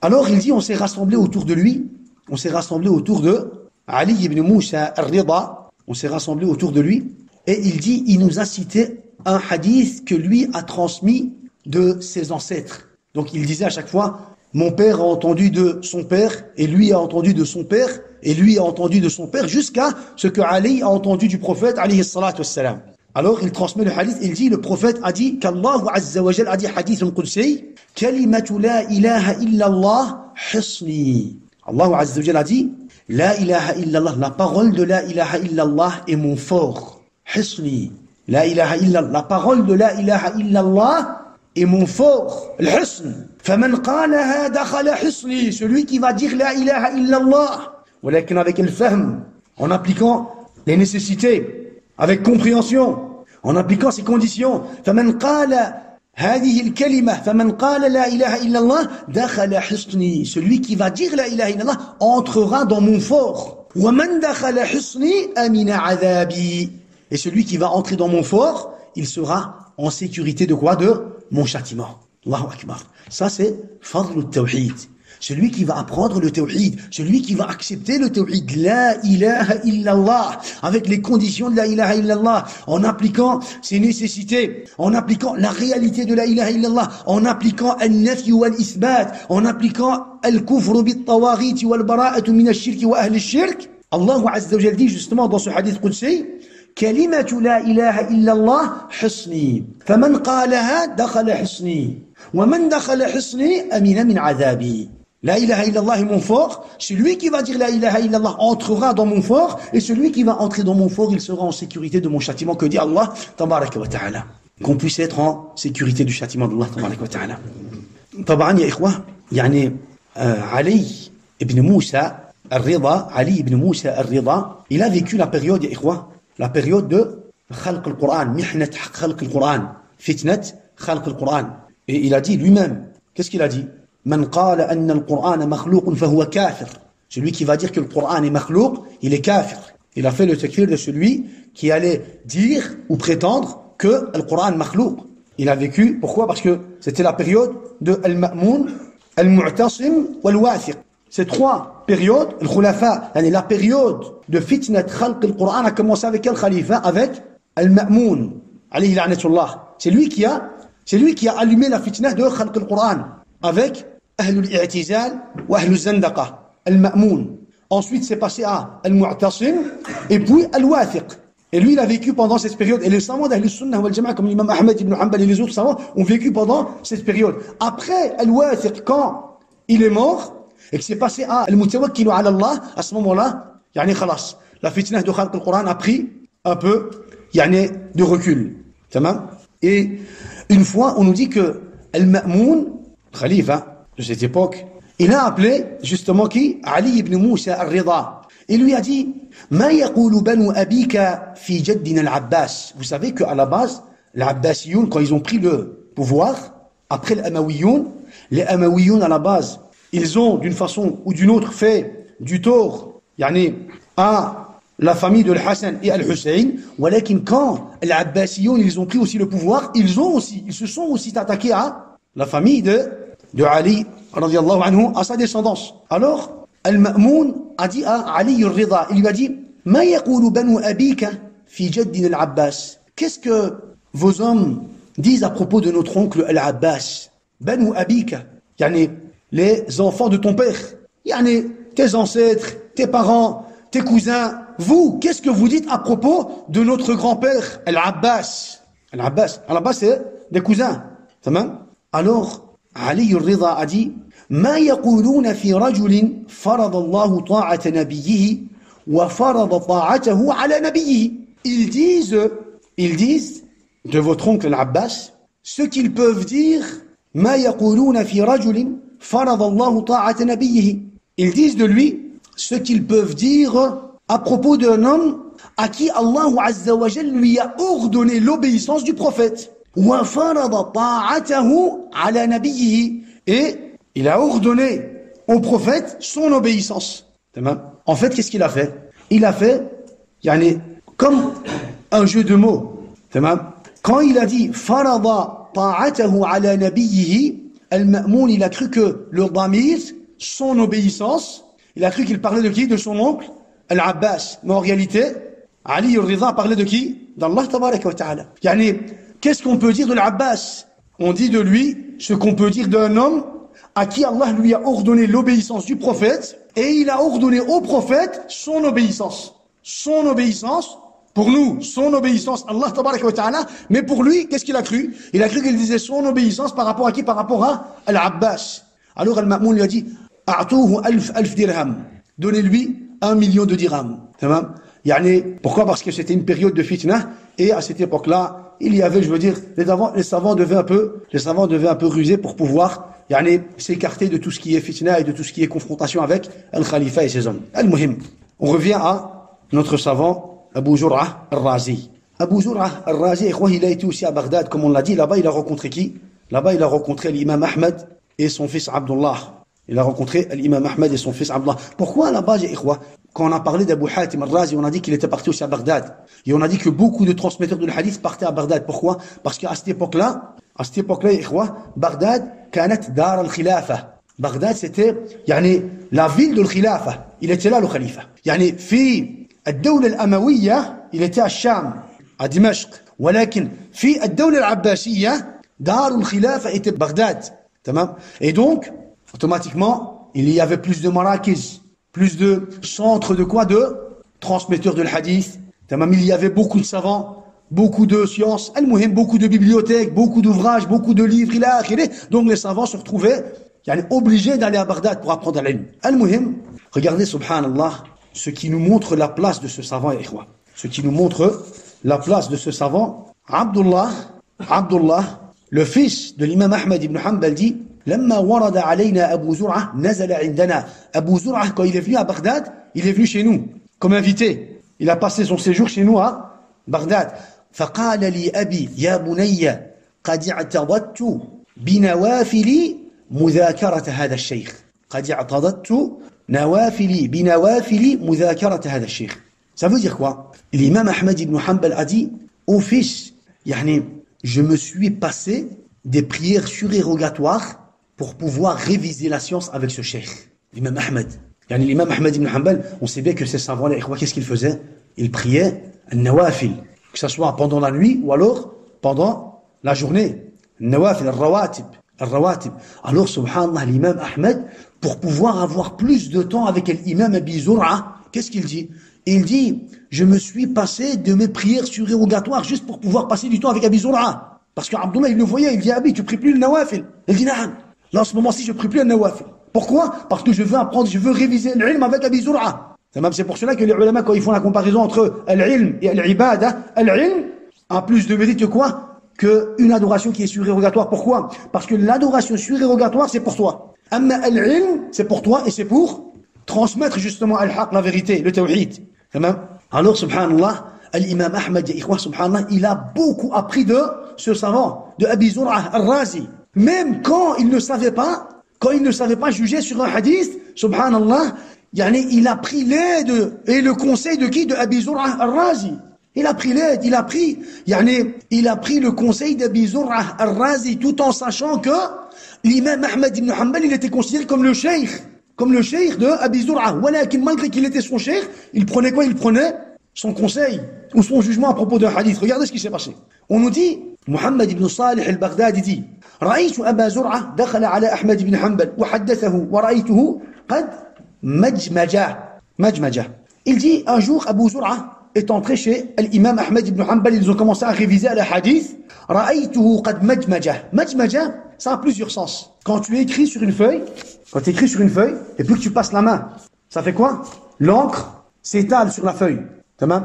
Alors il dit, on s'est rassemblés autour de lui. On s'est rassemblés autour de Ali ibn Musa al-Rida. On s'est rassemblés autour de lui. Et il dit, il nous a cité un hadith que lui a transmis de ses ancêtres. Donc il disait à chaque fois, mon père a entendu de son père, et lui a entendu de son père, et lui a entendu de son père, jusqu'à ce que Ali a entendu du prophète, alayhi salatu wassalam. Alors il transmet le hadith, il dit, le prophète a dit, qu'Allah azza wa jal a dit hadith al-Qudsi, kalimatu la ilaha illallah hisni. Allah azza wa jal a dit, la ilaha illallah, la parole de la ilaha illallah est mon fort. Hisni. La ilaha illallah, la parole de la ilaha illallah est mon fort. Al-Hisn. فَمَنْ قَالَهَا دَخَلَ حِصْنِي. Celui qui va dire la ilaha illallah, ولكن avec le fahm, en appliquant les nécessités, avec compréhension, en appliquant ses conditions. فَمَنْ قَالَ هذه الكلمة فمن قال لا إله إلا الله دخل حصني. Celui qui va dire la ilaha illallah entrera dans mon fort. وَمَنْ دخل حصني أمن عذابي. Et celui qui va entrer dans mon fort, il sera en sécurité de quoi? De mon châtiment. Allahu Akbar. Ça c'est Fadl al-Tawhid. Celui qui va apprendre le Tawhid, celui qui va accepter le Tawhid, la ilaha illallah, avec les conditions de la ilaha illallah, en appliquant ses nécessités, en appliquant la réalité de la ilaha illallah, en appliquant al-nafy wal-isbat, en appliquant al-kufr bit-tawaghit wal-bara'atu min ash-shirk wa ahli ash-shirk. Allah azza wa jalla dit justement dans ce hadith qudsi, كلمة لا إله إلا الله حصني فمن قالها دخل حصني ومن دخل حصني أمن من عذابي. La ilaha illallah est mon fort. Celui qui va dire la ilaha illallah entrera dans mon fort, et celui qui va entrer dans mon fort, il sera en sécurité de mon châtiment, que dit Allah tabaraka wa ta'ala. Qu'on puisse être en sécurité du châtiment d'Allah tabaraka wa ta'ala. طبعا يا إخوة يعني علي ibn Musa al-Rida, Ali ibn Musa al-Rida, il a vécu la période يا إخوة, la période de Khalq al-Qur'an, Mihnat Khalq al-Qur'an, Fitnat Khalq al-Qur'an. Et il a dit lui-même, qu'est-ce qu'il a dit? Man qala anna al-Qur'an makhlouq fa huwa kafir. Celui qui va dire que le Qur'an est makhlouq, il est kafir. Il a fait le takfir de celui qui allait dire ou prétendre que le Qur'an est makhlouq. Il a vécu, pourquoi? Parce que c'était la période de Al-Ma'moun, Al-Mu'tasim ou Al-Wathiq. Ces trois périodes, le Khulafa, la période de fitnat khalq al-Qur'an a commencé avec quel khalifa? Avec Al-Ma'moun, alayhi la'natullah. C'est lui qui a allumé la fitnah de khalq al-Qur'an avec Ahlul I'tizal ou Ahlul Zandaqa, Al-Ma'moun. Ensuite, c'est passé à Al-Mu'tasim et puis Al-Wathiq. Et lui, il a vécu pendant cette période. Et les savants d'Ahl Sunnah wal Jama'a, comme l'imam Ahmed ibn Hanbal et les autres savants, ont vécu pendant cette période. Après Al-Wathiq, quand il est mort, et que c'est passé à Al-Mutawakkilu ala Allah, à ce moment-là, khalas, la fitnah de Khalq al-Qur'an a pris un peu, de recul. Tamam? Et une fois, on nous dit que Al-Ma'moun, khalifa de cette époque, il a appelé justement qui? Ali ibn Moussa al-Rida. Il lui a dit, Ma yaqulu banu abika fi jaddina al-Abbas. Vous savez qu'à la base, les Abbasiyoun, quand ils ont pris le pouvoir, après les Amawiyoun, à la base, ils ont d'une façon ou d'une autre fait du tort, à la famille de Al-Hassan et Al-Hussein. Walakin quand les Abbasiyoun, ils ont pris aussi le pouvoir, ils se sont aussi attaqués à la famille de Ali, radiyallahu anhu, à sa descendance. Alors, Al-Ma'moun a dit à Ali al-Rida, il lui a dit, Ma yaqulu banu abika fi jaddina al-Abbas. Qu'est-ce que vos hommes disent à propos de notre oncle Al-Abbas? Banu abika, les enfants de ton père, tes ancêtres, tes parents, tes cousins, vous, qu'est-ce que vous dites à propos de notre grand-père Al-Abbas? Al-Abbas, c'est des cousins. Alors, Ali al-Rida a dit, ما يقولون في رجل فرض الله طاعة نبيه وفرض طاعته على نبيه. Ils disent de votre oncle Al-Abbas ce qu'ils peuvent dire ما يقولون في رجل فرض الله طاعة نبيه. Ils disent de lui ce qu'ils peuvent dire à propos d'un homme à qui Allah Azza wa Jal lui a ordonné l'obéissance du prophète. وفرض طاعته على نبيه. Et il a ordonné au prophète son obéissance. En fait, qu'est-ce qu'il a fait? Il a fait, comme un jeu de mots. Quand il a dit farada ta'atahu ala nabiyhi, Al-Ma'moun, il a cru que le damir, son obéissance, il a cru qu'il parlait de qui? De son oncle Al-Abbas. Mais en réalité, Ali al-Rida parlait de qui? D'Allah tabaraka wa ta'ala. Qu'est-ce qu'on peut dire de l'Abbas? On dit de lui ce qu'on peut dire d'un homme à qui Allah lui a ordonné l'obéissance du prophète, et il a ordonné au prophète son obéissance. Son obéissance, pour nous, son obéissance, Allah tabaraka wa ta'ala, mais pour lui, qu'est-ce qu'il a cru? Il a cru qu'il disait son obéissance par rapport à qui? Par rapport à Al-Abbas. Alors Al-Ma'moun lui a dit, A'touhu alf dirham. Donnez-lui 1 million de dirhams. Pourquoi? Parce que c'était une période de fitna, et à cette époque-là, il y avait, les savants devaient un peu ruser pour pouvoir s'écarter de tout ce qui est fitna et de tout ce qui est confrontation avec Al-Khalifa et ses hommes. Al-Muhim. On revient à notre savant Abu Zur'a al-Razi. Abu Zur'a al-Razi, il a été aussi à Bagdad, comme on l'a dit. Là-bas, il a rencontré qui? Là-bas, il a rencontré l'imam Ahmed et son fils Abdullah. Il a rencontré l'imam Ahmed et son fils Abdullah. Pourquoi là-bas, quand on a parlé d'Abu Hatim al-Razi, on a dit qu'il était parti aussi à Bagdad. Et on a dit que beaucoup de transmetteurs de hadith partaient à Bagdad. Pourquoi? Parce qu'à cette époque-là, Bagdad, kanat dar al-khilafa. Bagdad, c'était, la ville de al-khilafa. Il était là, le khalifa. في الدولة الأموية, il était à Sham, à Dimashq. ولكن في الدولة العباسية, dar al-khilafa était Bagdad. Et donc, automatiquement, il y avait plus de marakis, plus de centres de quoi? De transmetteurs de hadith. Il y avait beaucoup de savants, beaucoup de sciences, al-muhim, beaucoup de bibliothèques, beaucoup d'ouvrages, beaucoup de livres, donc les savants se retrouvaient obligés d'aller à Bagdad pour apprendre l'ilm. Al-muhim, regardez, subhanallah, ce qui nous montre la place de ce savant, ce qui nous montre la place de ce savant, Abdullah, le fils de l'imam Ahmed ibn Hanbal dit, لما ورد علينا أبو زرعة نزل عندنا. Abu Zur'a, quand il est venu à Bagdad, il est venu chez nous, comme invité. Il a passé son séjour chez nous à Bagdad. فقال لي أبي يا بني قد اعتضدت بنوافل مذاكرة هذا الشيخ. قد اعتضدت بنوافل مذاكرة هذا الشيخ. Ça veut dire quoi? L'imam Ahmed ibn Hanbal a dit au fils, je me suis passé des prières surérogatoires pour pouvoir réviser la science avec ce cheikh, l'imam Ahmed. L'imam Ahmed ibn Hanbal, on sait bien que ces savants-là, qu'est-ce qu'ils faisaient? Ils priaient al-nawafil, que ce soit pendant la nuit ou alors pendant la journée. Al-nawafil, al-rawatib. Alors, subhanallah, l'imam Ahmed, pour pouvoir avoir plus de temps avec l'imam Abi Zur'a, qu'est-ce qu'il dit? Il dit, je me suis passé de mes prières surérogatoires juste pour pouvoir passer du temps avec Abi Zur'a. Parce qu'Abdullah, il le voyait, il dit, Abi, tu pries plus le nawafil. Il dit, Na'am. Là, en ce moment-ci, je prie plus le nawafil. Pourquoi? Parce que je veux apprendre, je veux réviser l'ilm avec Abi Zur'a. C'est pour cela que les ulama, quand ils font la comparaison entre l'ilm et l'ibada, l'ilm a plus de mérite que quoi? Qu'une adoration qui est surérogatoire. Pourquoi? Parce que l'adoration surérogatoire, c'est pour toi. Amma al-ilm, c'est pour toi et c'est pour transmettre justement al-haq, la vérité, le tawhid. Alors, subhanallah, l'imam Ahmed, subhanallah, il a beaucoup appris de ce savant, de Abi Zur'a al-Razi. Même quand il ne savait pas juger sur un hadith, subhanallah, il a pris l'aide et le conseil de qui? De Abi Zur'a al-Razi. Il a pris l'aide, il a pris le conseil d'Abi Zur'a al-Razi tout en sachant que l'imam Ahmed ibn Hanbal, il était considéré comme le cheikh de Abi Zur'a. Malgré qu'il était son cheikh, il prenait quoi? Il prenait son conseil ou son jugement à propos d'un hadith. Regardez ce qui s'est passé. On nous dit, Muhammad ibn Salih al-Baghdadi dit, رأيت أبا زرعة دخل على أحمد بن حنبل وحدثه ورأيته قد مجمجة. Il dit, un jour, Abu Zur'a est entré chez l'imam Ahmed ibn Hanbal, ils ont commencé à réviser le hadith. Ra'aytuhu qad majmaja. Majmaja, ça a plusieurs sens. Quand tu écris sur une feuille, et puis que tu passes la main, ça fait quoi? L'encre s'étale sur la feuille.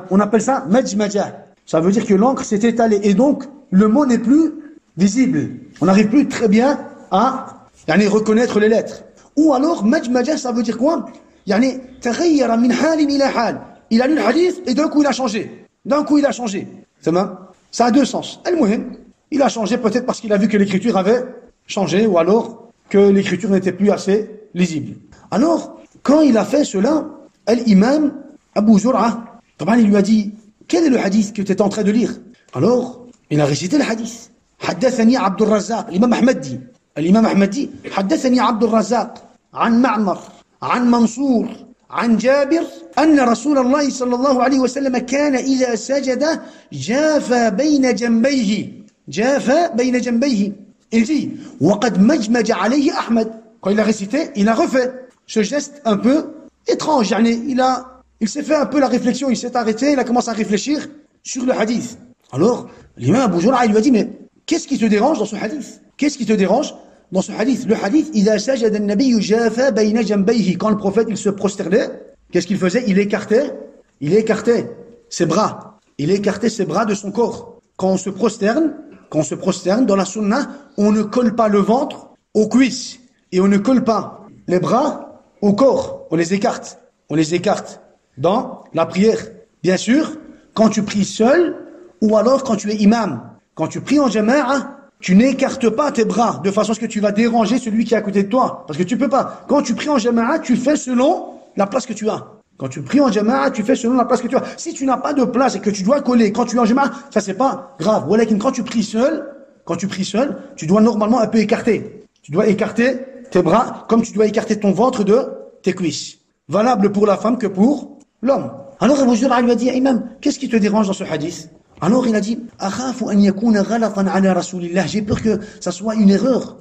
On appelle ça majmaja. Ça veut dire que l'encre s'est étalée et donc le mot n'est plus visible. On n'arrive plus très bien à reconnaître les lettres. Ou alors, majmaja, ça veut dire quoi? تغير من حال إلى حال. Il a lu le hadith et d'un coup il a changé. Ça a deux sens. Al-Muhim, il a changé peut-être parce qu'il a vu que l'écriture avait changé ou alors que l'écriture n'était plus assez lisible. Alors, quand il a fait cela, l'imam Abu Zur'a, il lui a dit, quel est le hadith que tu es en train de lire? Alors, il a récité le hadith. حدثني عبد الرزاق. الإمام أحمد dit, حدثني عبد الرزاق عن معمر عن منصور عن جابر أن رسول الله صلى الله عليه وسلم كان إذا سجد جاف بين جنبيه. Il dit وقد مجمج عليه أحمد. Quand il a récité, il a refait ce geste un peu étrange. Il s'est fait un peu la réflexion, il s'est arrêté, il a commencé à réfléchir sur le hadith. Alors, l'imam Abu Zur'a, il lui a dit, mais qu'est-ce qui te dérange dans ce hadith? Le hadith, إذا سجد النبي جاف بين جنبيه. Quand le prophète, il se prosternait, qu'est-ce qu'il faisait? Il écartait ses bras. Il écartait ses bras de son corps. Quand on se prosterne dans la sunna, on ne colle pas le ventre aux cuisses. Et on ne colle pas les bras au corps. On les écarte dans la prière. Bien sûr, quand tu pries seul, ou alors quand tu es imam. Quand tu pries en jama'a, tu n'écartes pas tes bras de façon à ce que tu vas déranger celui qui est à côté de toi. Parce que tu peux pas. Quand tu pries en jama'a, tu fais selon la place que tu as. Si tu n'as pas de place et que tu dois coller, quand tu es en jama'a, ça c'est pas grave. Voilà, quand tu pries seul, tu dois normalement un peu écarter. Tu dois écarter tes bras comme tu dois écarter ton ventre de tes cuisses. Valable pour la femme que pour l'homme. Alors Abu Zur'a lui a dit, Imam, qu'est-ce qui te dérange dans ce hadith? Alors il a dit, j'ai peur que ça soit une erreur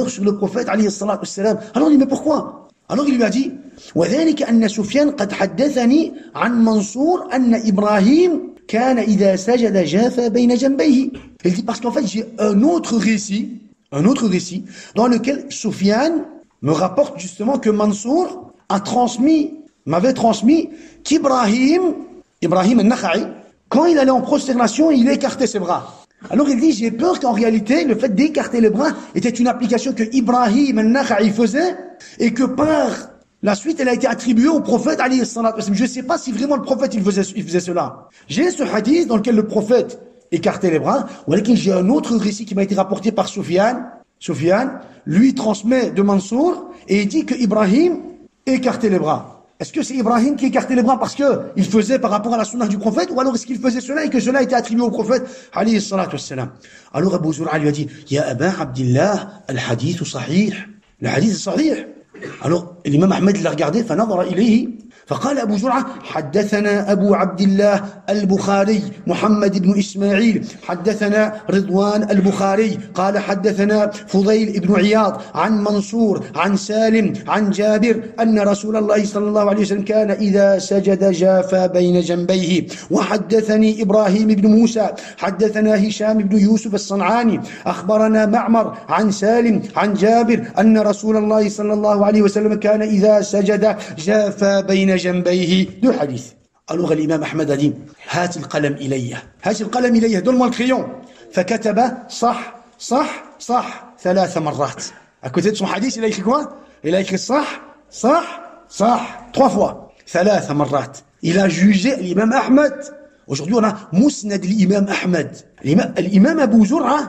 sur le prophète alayhi salatu wassalam. Alors il dit, mais pourquoi? Alors il lui a dit, وذلك أن سفيان قد حدثني عن منصور أن إبراهيم كان إذا سجد جاف بين جنبيه. Il dit, parce qu'en fait j'ai un autre récit dans lequel Sufyan me rapporte justement que Mansour m'avait transmis qu'Ibrahim al-Nakha'i, quand il allait en prosternation, il écartait ses bras. Alors il dit, j'ai peur qu'en réalité, le fait d'écarter les bras était une application que Ibrahim al-Nakha'i faisait et que par la suite, elle a été attribuée au prophète alayhi salatu wassalam. Je ne sais pas si vraiment le prophète il faisait cela. J'ai ce hadith dans lequel le prophète écartait les bras, ou alors j'ai un autre récit qui m'a été rapporté par Sufyan. Sufyan, lui transmet de Mansour et il dit que Ibrahim écartait les bras. est-ce que c'est Ibrahim qui écartait les bras parce qu'il faisait par rapport à la sunna du prophète, ou alors est-ce qu'il faisait cela et que cela était attribué au prophète, alayhi salatu wassalam. Alors Abu Zur'a lui a dit, Ya Aba Abdillah, al-hadith sahih. Le hadith est sahih. Alors l'imam Ahmed l'a regardé, فنظر إليه فقال أبو زرعة حدثنا أبو عبد الله البخاري محمد بن إسماعيل حدثنا رضوان البخاري قال حدثنا فضيل بن عياض عن منصور عن سالم عن جابر أن رسول الله صلى الله عليه وسلم كان إذا سجد جافى بين جنبيه وحدثني إبراهيم بن موسى حدثنا هشام بن يوسف الصنعاني أخبرنا معمر عن سالم عن جابر أن رسول الله صلى الله عليه وسلم كان إذا سجد جافى بين جنبيه. Deux hadiths. Alors l'imam Ahmed a dit هات القلم إلي هات القلم إلي donne-moi le crayon. فكتب صح صح صح 3 مرات. À côté de son hadith il a écrit quoi? Il a écrit صح صح صح 3 fois. 3 مرات. Il a jugé l'imam Ahmed. Aujourd'hui on a Musnad l'imam Ahmed. L'imam Abu Zur'a,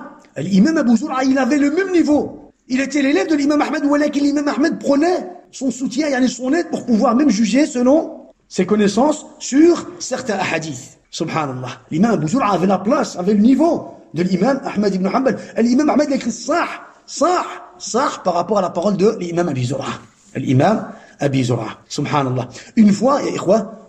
il avait le même niveau. Il était l'élève de l'imam Ahmed, ou alors que l'imam Ahmed prenait son soutien, son aide pour pouvoir même juger selon ses connaissances sur certains hadiths. Subhanallah. L'imam Abu Zur'a avait la place, avait le niveau de l'imam Ahmed ibn Hanbal. L'imam Ahmed a écrit sah par rapport à la parole de l'imam Abi Zur'a. L'imam Abi Zur'a. Subhanallah. Une fois,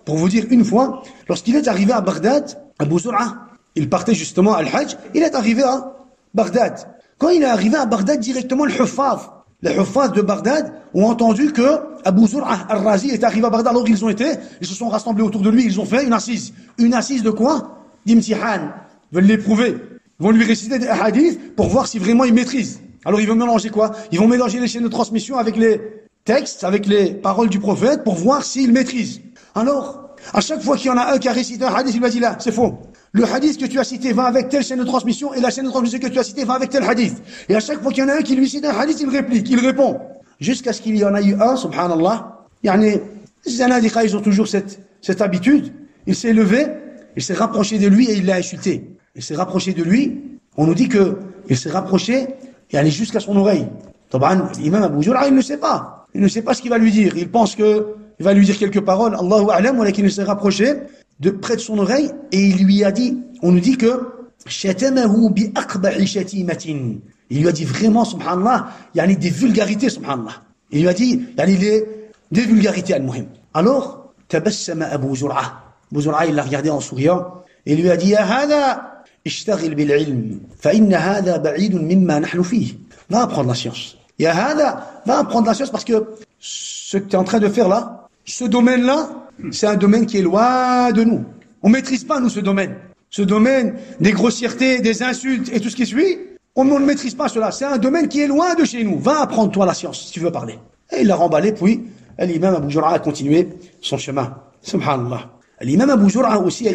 pour vous dire une fois, lorsqu'il est arrivé à Bagdad, Abu Zur'a, il partait justement à Al-Hajj, il est arrivé à Bagdad. Quand il est arrivé à Bagdad, directement les Huffaz de Bagdad ont entendu que Abu Zur'a al-Razi est arrivé à Bagdad. Alors ils se sont rassemblés autour de lui, ils ont fait une assise. Une assise de quoi? D'imtihan. Ils veulent l'éprouver. Ils vont lui réciter des hadiths pour voir si vraiment il maîtrise. Alors ils vont mélanger quoi? Ils vont mélanger les chaînes de transmission avec les textes, avec les paroles du prophète pour voir s'il maîtrise. Alors, à chaque fois qu'il y en a un qui a récité un hadith, il va dire là, c'est faux. Le hadith que tu as cité va avec telle chaîne de transmission et la chaîne de transmission que tu as cité va avec tel hadith. Et à chaque fois qu'il y en a un qui lui cite un hadith, il réplique, il répond. Jusqu'à ce qu'il y en a eu un, subhanallah. Les zanadiqa, ils ont toujours cette habitude. Il s'est levé, il s'est rapproché de lui et il l'a insulté. Il s'est rapproché de lui. On nous dit que il s'est rapproché et allé jusqu'à son oreille. L'imam Abu Zur'a, il ne sait pas. Il ne sait pas ce qu'il va lui dire. Il pense que il va lui dire quelques paroles. Allahu a'lam, ou qu'il s'est rapproché de près de son oreille et il lui a dit, on nous dit que shatamahu bi aqbahi shatimatin. Il lui a dit vraiment, subhanallah, il y a des vulgarités, subhanallah. Il lui a dit, il y a des vulgarités al-muhim. Alors, tabassama Abu Zur'a. Abu Zur'a, il l'a regardé en souriant et il lui a dit, ya hada, ishtaghil bil ilm, fa inna hada ba'idun mimma nahnu fihi. Va apprendre la science. Ya hada, va apprendre la science parce que ce que tu es en train de faire là, ce domaine-là, c'est un domaine qui est loin de nous. On maîtrise pas, nous, ce domaine. Ce domaine des grossièretés, des insultes et tout ce qui suit, on ne maîtrise pas cela. C'est un domaine qui est loin de chez nous. Va apprendre toi la science, si tu veux parler. Et il l'a remballé, puis l'imam Abu Zur'a a continué son chemin. Subhanallah. L'imam Abu Zur'a aussi,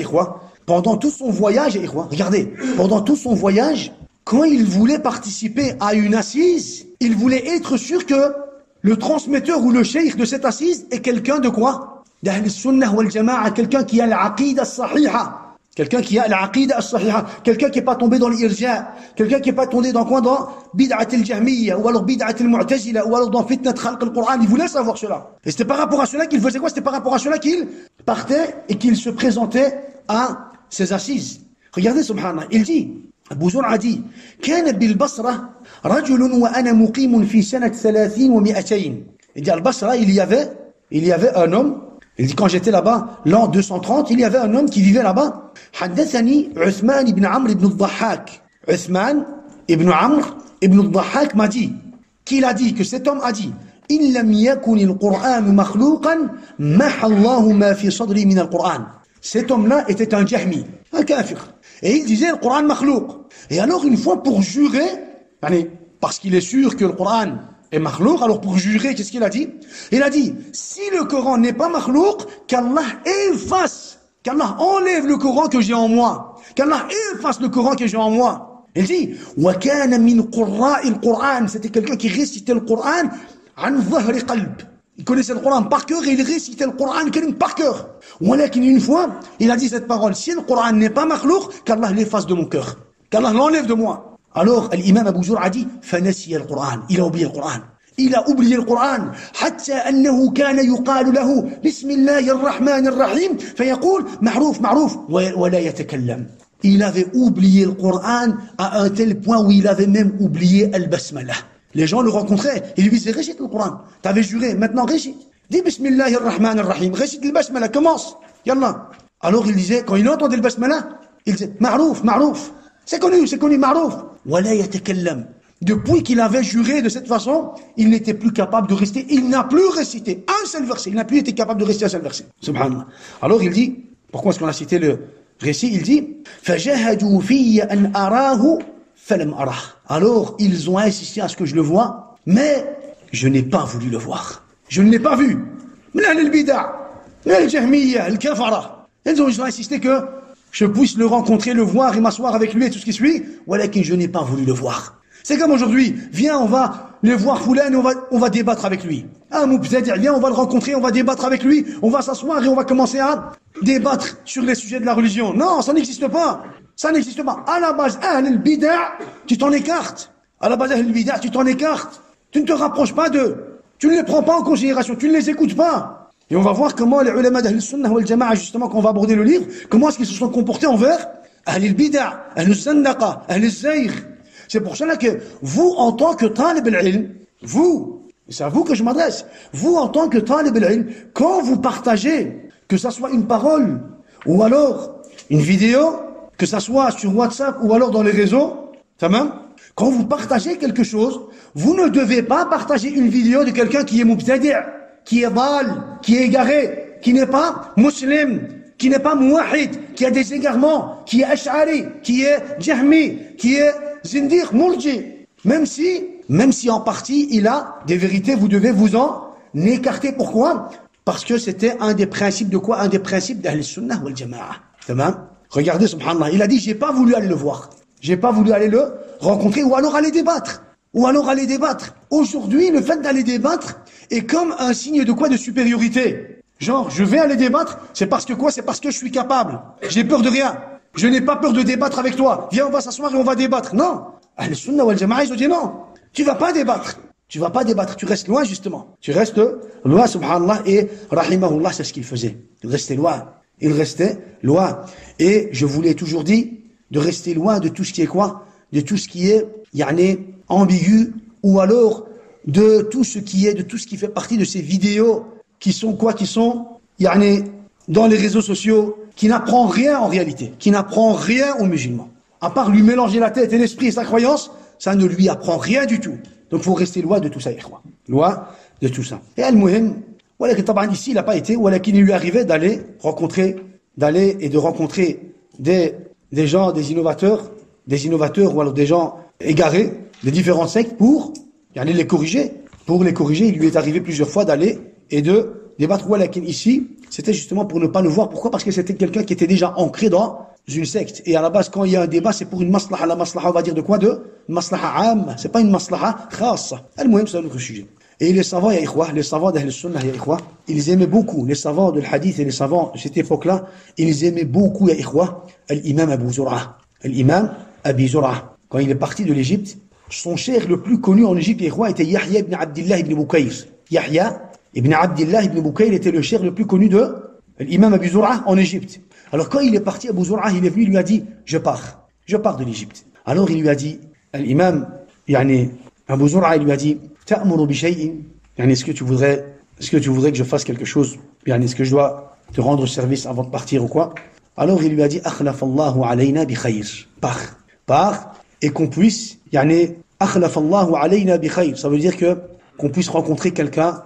pendant tout son voyage, regardez, pendant tout son voyage, quand il voulait participer à une assise, il voulait être sûr que le transmetteur ou le cheikh de cette assise est quelqu'un de quoi? D'Ahl Sunnah wal Jama'a, quelqu'un qui a l'aqida as-sahiha. Quelqu'un qui a l'aqida as-sahiha. Quelqu'un qui n'est pas tombé dans l'irja. Quelqu'un qui n'est pas tombé dans quoi? Dans bid'at al-jahmiyya, ou alors bid'at al-mu'tazila, ou alors dans fitnat khalq al-Qur'an. Il voulait savoir cela. Et c'était par rapport à cela qu'il faisait quoi? C'était par rapport à cela qu'il partait et qu'il se présentait à ses assises. Regardez, subhanallah. Il dit, Abu Zur'a dit, كان بالبصرة رجل وأنا مقيم في سنة 30 و200. Il dit, al-Basra, il y avait un homme. Il dit, quand j'étais là-bas, l'an 230, il y avait un homme qui vivait là-bas. حدثني عثمان بن عمرو بن الضحاك. عثمان ibn Amr ibn al-Dhahhak m'a dit, qu'il a dit, que cet homme a dit, إن لم يكن القرآن مخلوقا محى الله ما في صدري من القرآن. Cet homme-là était un jahmi, un kafir. Et il disait le Coran makhlouq. Et alors une fois pour jurer, parce qu'il est sûr que le Coran est makhlouq, alors pour jurer, qu'est-ce qu'il a dit? Il a dit, si le Coran n'est pas makhlouq, qu'Allah efface, qu'Allah enlève le Coran que j'ai en moi. Qu'Allah efface le Coran que j'ai en moi. Il dit, وَكَانَ مِنْ قُرَّاءِ الْقُرْآنِ. C'était quelqu'un qui récitait le Coran عن ظهر قلب. Il connaissait le Coran par cœur et il récitait le Coran par cœur. Une fois, il a dit cette parole, si le Coran n'est pas makhlouq, qu'Allah l'efface de mon cœur. Qu'Allah l'enlève de moi. Alors, l'imam Abu Zur'a a dit, فَنَسِيَ الْقُرْآنِ. Il a oublié le Coran. Il a oublié le Coran. حتى أنه كان يقال له بسم الله الرحمن الرحيم فيقول معروف معروف ولا يتكلم. Il avait oublié le Coran à un tel point où il avait même oublié al-basmala. Les gens le rencontraient, ils lui disaient récite le Coran. T'avais juré, maintenant récite. Dis Bismillah ar-Rahman ar-Rahim, récite le basmala, commence. Yallah. Alors il disait, quand il entendait le basmala, il disait Ma'rouf, Ma'rouf. C'est connu, Ma'rouf. Wala yatakallam. Depuis qu'il avait juré de cette façon, il n'était plus capable de réciter. Il n'a plus récité un seul verset. Il n'a plus été capable de réciter un seul verset. Subhanallah. Alors il dit, pourquoi est-ce qu'on a cité le récit? Il dit فَجَهَدُوا فِيَّ أَنْ أَرَاهُ فَلَمْ أَرَهُ. Alors ils ont insisté à ce que je le voie, mais je n'ai pas voulu le voir. Je ne l'ai pas vu. من أهل البدع, من الجهمية, الكفرة. Ils ont insisté que je puisse le rencontrer, le voir et m'asseoir avec lui et tout ce qui suit. ولكن je n'ai pas voulu le voir. C'est comme aujourd'hui, viens, on va le voir Foulan et on va débattre avec lui. Ah, Moubtadi', viens, on va le rencontrer, on va débattre avec lui, on va s'asseoir et on va commencer à débattre sur les sujets de la religion. Non, ça n'existe pas. Ça n'existe pas. À la base, Ahl al-Bida', tu t'en écartes. À la base, Ahl al-Bida', tu t'en écartes. Tu ne te rapproches pas d'eux. Tu ne les prends pas en considération, tu ne les écoutes pas. Et on va voir comment les ulama d'Ahl al-Sunnah wal Jama'a, justement, quand on va aborder le livre, comment est-ce qu'ils se sont comportés envers Ahl al-Bida', Ahl al-Zandaqa, Ahl al-Zayr. C'est pour cela que vous, en tant que talib al-ilm, vous, c'est à vous que je m'adresse, vous, en tant que talib al-ilm, quand vous partagez, que ça soit une parole, ou alors une vidéo, que ça soit sur WhatsApp, ou alors dans les réseaux, quand vous partagez quelque chose, vous ne devez pas partager une vidéo de quelqu'un qui est mubtadi', qui est dal, qui est égaré, qui n'est pas musulman, qui n'est pas muwahid, qui a des égarements, qui est ash'ari, qui est jahmi, qui est zindir, murji. Même si en partie il a des vérités, vous devez vous en écarter. Pourquoi? Parce que c'était un des principes de quoi? Un des principes d'Ahl Sunnah wal Jama'a. Regardez, subhanallah, il a dit, j'ai pas voulu aller le voir. J'ai pas voulu aller le rencontrer, ou alors aller débattre. Aujourd'hui, le fait d'aller débattre est comme un signe de quoi? De supériorité. Genre, je vais aller débattre, c'est parce que quoi? C'est parce que je suis capable. J'ai peur de rien. Je n'ai pas peur de débattre avec toi. Viens, on va s'asseoir et on va débattre. Non. Ahl Sunnah wal Jama'a, ils ont dit non. Tu vas pas débattre. Tu restes loin, justement. Tu restes loin, subhanallah, et rahimahullah, c'est ce qu'il faisait. Il restait loin. Et je vous l'ai toujours dit, de rester loin de tout ce qui est quoi? De tout ce qui est, ambigu, ou alors de tout ce qui fait partie de ces vidéos qui sont quoi? Qui sont, dans les réseaux sociaux, qui n'apprend rien en réalité, qui n'apprend rien aux musulmans. À part lui mélanger la tête et l'esprit et sa croyance, ça ne lui apprend rien du tout. Donc il faut rester loin de tout ça, loin de tout ça. Et al-muhim, ici il n'a pas été, il lui arrivait d'aller et de rencontrer des gens, des innovateurs, ou alors des gens égarés, des différentes sectes pour les corriger. Pour les corriger, il lui est arrivé plusieurs fois d'aller et de débattre. Ici, c'était justement pour ne pas le voir. Pourquoi? Parce que c'était quelqu'un qui était déjà ancré dans une secte. Et à la base, quand il y a un débat, c'est pour une maslaha. La maslaha, on va dire de quoi? De maslaha am. C'est pas une maslaha khassa. Al-muhim, c'est un autre sujet. Et les savants, les savants d'Ahl Sunnah, ils aimaient beaucoup, les savants de l'hadith et les savants de cette époque-là, ils aimaient beaucoup, l'imam Abu Zur'a. L'imam Abi Zur'a. Quand il est parti de l'Égypte, son cheikh le plus connu en Égypte, était Yahya ibn Abdillah ibn Bukayr. Yahya ibn Abdillah ibn Bukayr était le cheikh le plus connu de l'imam Abu Zur'a en Égypte. Alors quand il est parti, Abu Zur'a, il est venu, il lui a dit, je pars de l'Égypte. Alors il lui a dit, l'imam, Abu Zur'a, il lui a dit, ta'muru bi shay'in, est-ce que tu voudrais que je fasse quelque chose? Est-ce que je dois te rendre service avant de partir ou quoi? Alors il lui a dit, akhlafallahu alayna bi khayr. Pars, et qu'on puisse, akhlafallahu alayna bi khayr. Ça veut dire qu'on puisse rencontrer quelqu'un,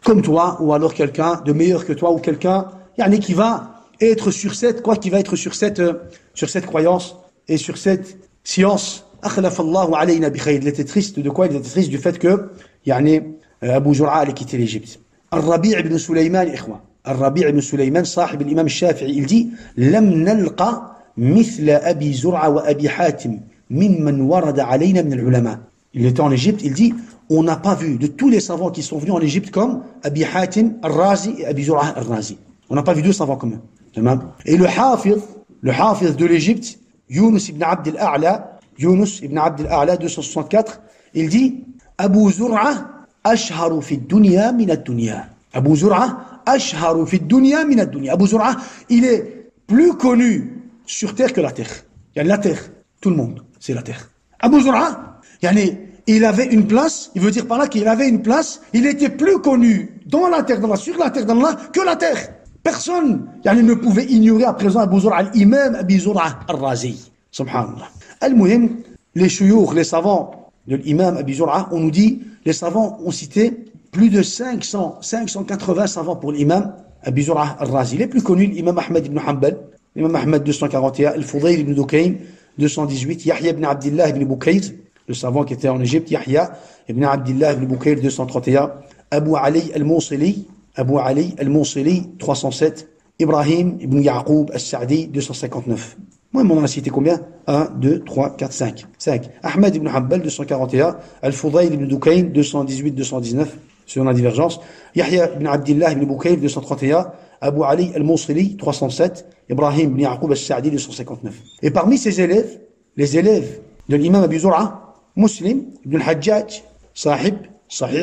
comme toi, ou alors quelqu'un de meilleur que toi, ou quelqu'un, qui va être sur cette croyance, et sur cette science. Akhlafallahu alayna bi khayr. Il était triste de quoi? Il était triste du fait que, Abu Zur'a allait quitter l'Égypte. Al-Rabi' ibn Sulayman, Al-Rabi' ibn Sulayman, sahib l'imam Shafi'i, il dit, lam nalqa mithla Abi Zur'a wa Abi Hatim mimman warada alayna min al-ulama. Il était en Égypte, il dit, on n'a pas vu de tous les savants qui sont venus en Égypte comme Abi Hatim al-Razi et Abi Zur'a al-Razi. On n'a pas vu deux savants comme eux. Et le hafiz de l'Égypte, Yunus ibn Abd al-A'la, 264, il dit Abu Zur'a ashharu fi dunya min ad-dunya. Abu Zur'a ashharu fi dunya min ad-dunya. Abu Zur'a, il est plus connu sur terre que la terre. Il y a la terre, tout le monde, c'est la terre. Abu Zur'a, il avait une place, il veut dire par là qu'il avait une place, il était plus connu dans la terre d'Allah, sur la terre d'Allah, que la terre. Personne ne pouvait ignorer à présent Abu Zur'a, l'imam Abu Zur'a al-Razi. Subhanallah. Al-Muhim, les shuyukh, les savants de l'imam Abu Zur'a, on nous dit, les savants ont cité plus de 580 savants pour l'imam Abu Zur'a al-Razi. Les plus connus, l'imam Ahmed ibn Hanbal, l'imam Ahmed 241, Al-Fudayl ibn Dukayn 218, Yahya ibn Abdillah ibn Bukayr, le savant qui était en Égypte, Yahya ibn Abdillah ibn Bukayr 231, Abu Ali al-Munsili 307, Ibrahim ibn Ya'qub al-Sa'di 259. Moi, on en a cité combien? 1, 2, 3, 4, 5. 5. Ahmed ibn Hanbal 241, Al-Fudayl ibn Dukayn 218, 219, selon la divergence. Yahya ibn Abdillah ibn Bukayr 231, Abu Ali al-Munsili 307, Ibrahim ibn Ya'qub al-Sa'di 259. Et parmi ces élèves, les élèves de l'imam Abu Zur'a, Muslim ibn al-Hajjaj, Sahib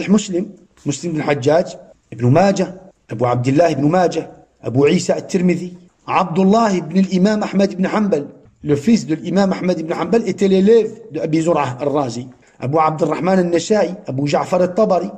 Muslim ibn al-Hajjaj, Ibn Majah, Abu Abdillah ibn Majah, Abu Isa al-Tirmidhi, Abdullah ibn l'imam Ahmed ibn Hanbal, le fils de l'imam Ahmed ibn Hanbal était l'élève de Abu Zur'a al-Razi, Abu Abdurrahman al-Nasha'i, Abu Ja'far al-Tabari,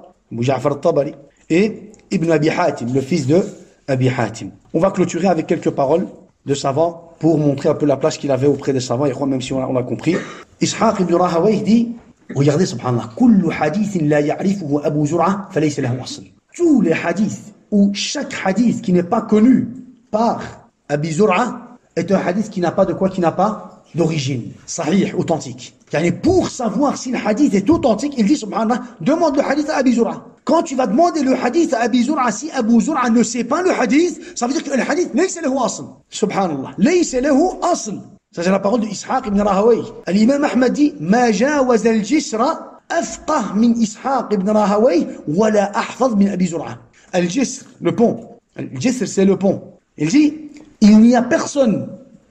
et Ibn Abi Hatim, le fils de Abi Hatim. On va clôturer avec quelques paroles de savants pour montrer un peu la place qu'il avait auprès des savants, et même si on l'a compris. Ishaq ibn Rahawayh dit, regardez, subhanallah, kullu hadithin la ya'rifuhu Abu Zur'a falaysa lahu asl. Tous les hadiths, ou chaque hadith qui n'est pas connu par Abu Zur'a est un hadith qui n'a pas de quoi, qui n'a pas d'origine, sahih, authentique. Pour savoir si le hadith est authentique, il dit, subhanallah, demande le hadith à Abu Zur'a. Quand tu vas demander le hadith à Abu Zur'a, si Abu Zur'a ne sait pas le hadith, ça veut dire que le hadith, laysa lahu asl. Subhanallah. Laysa lahu asl. Ça, c'est la parole de Ishaq ibn Rahawayh. L'imam Ahmad dit, ma jawaz al-jisra afqah min Ishaq ibn Rahawayh, wala ahfaz min Abu Zur'a. Al-jisr, le pont. Al-jisr, c'est le pont. Il dit, il n'y a personne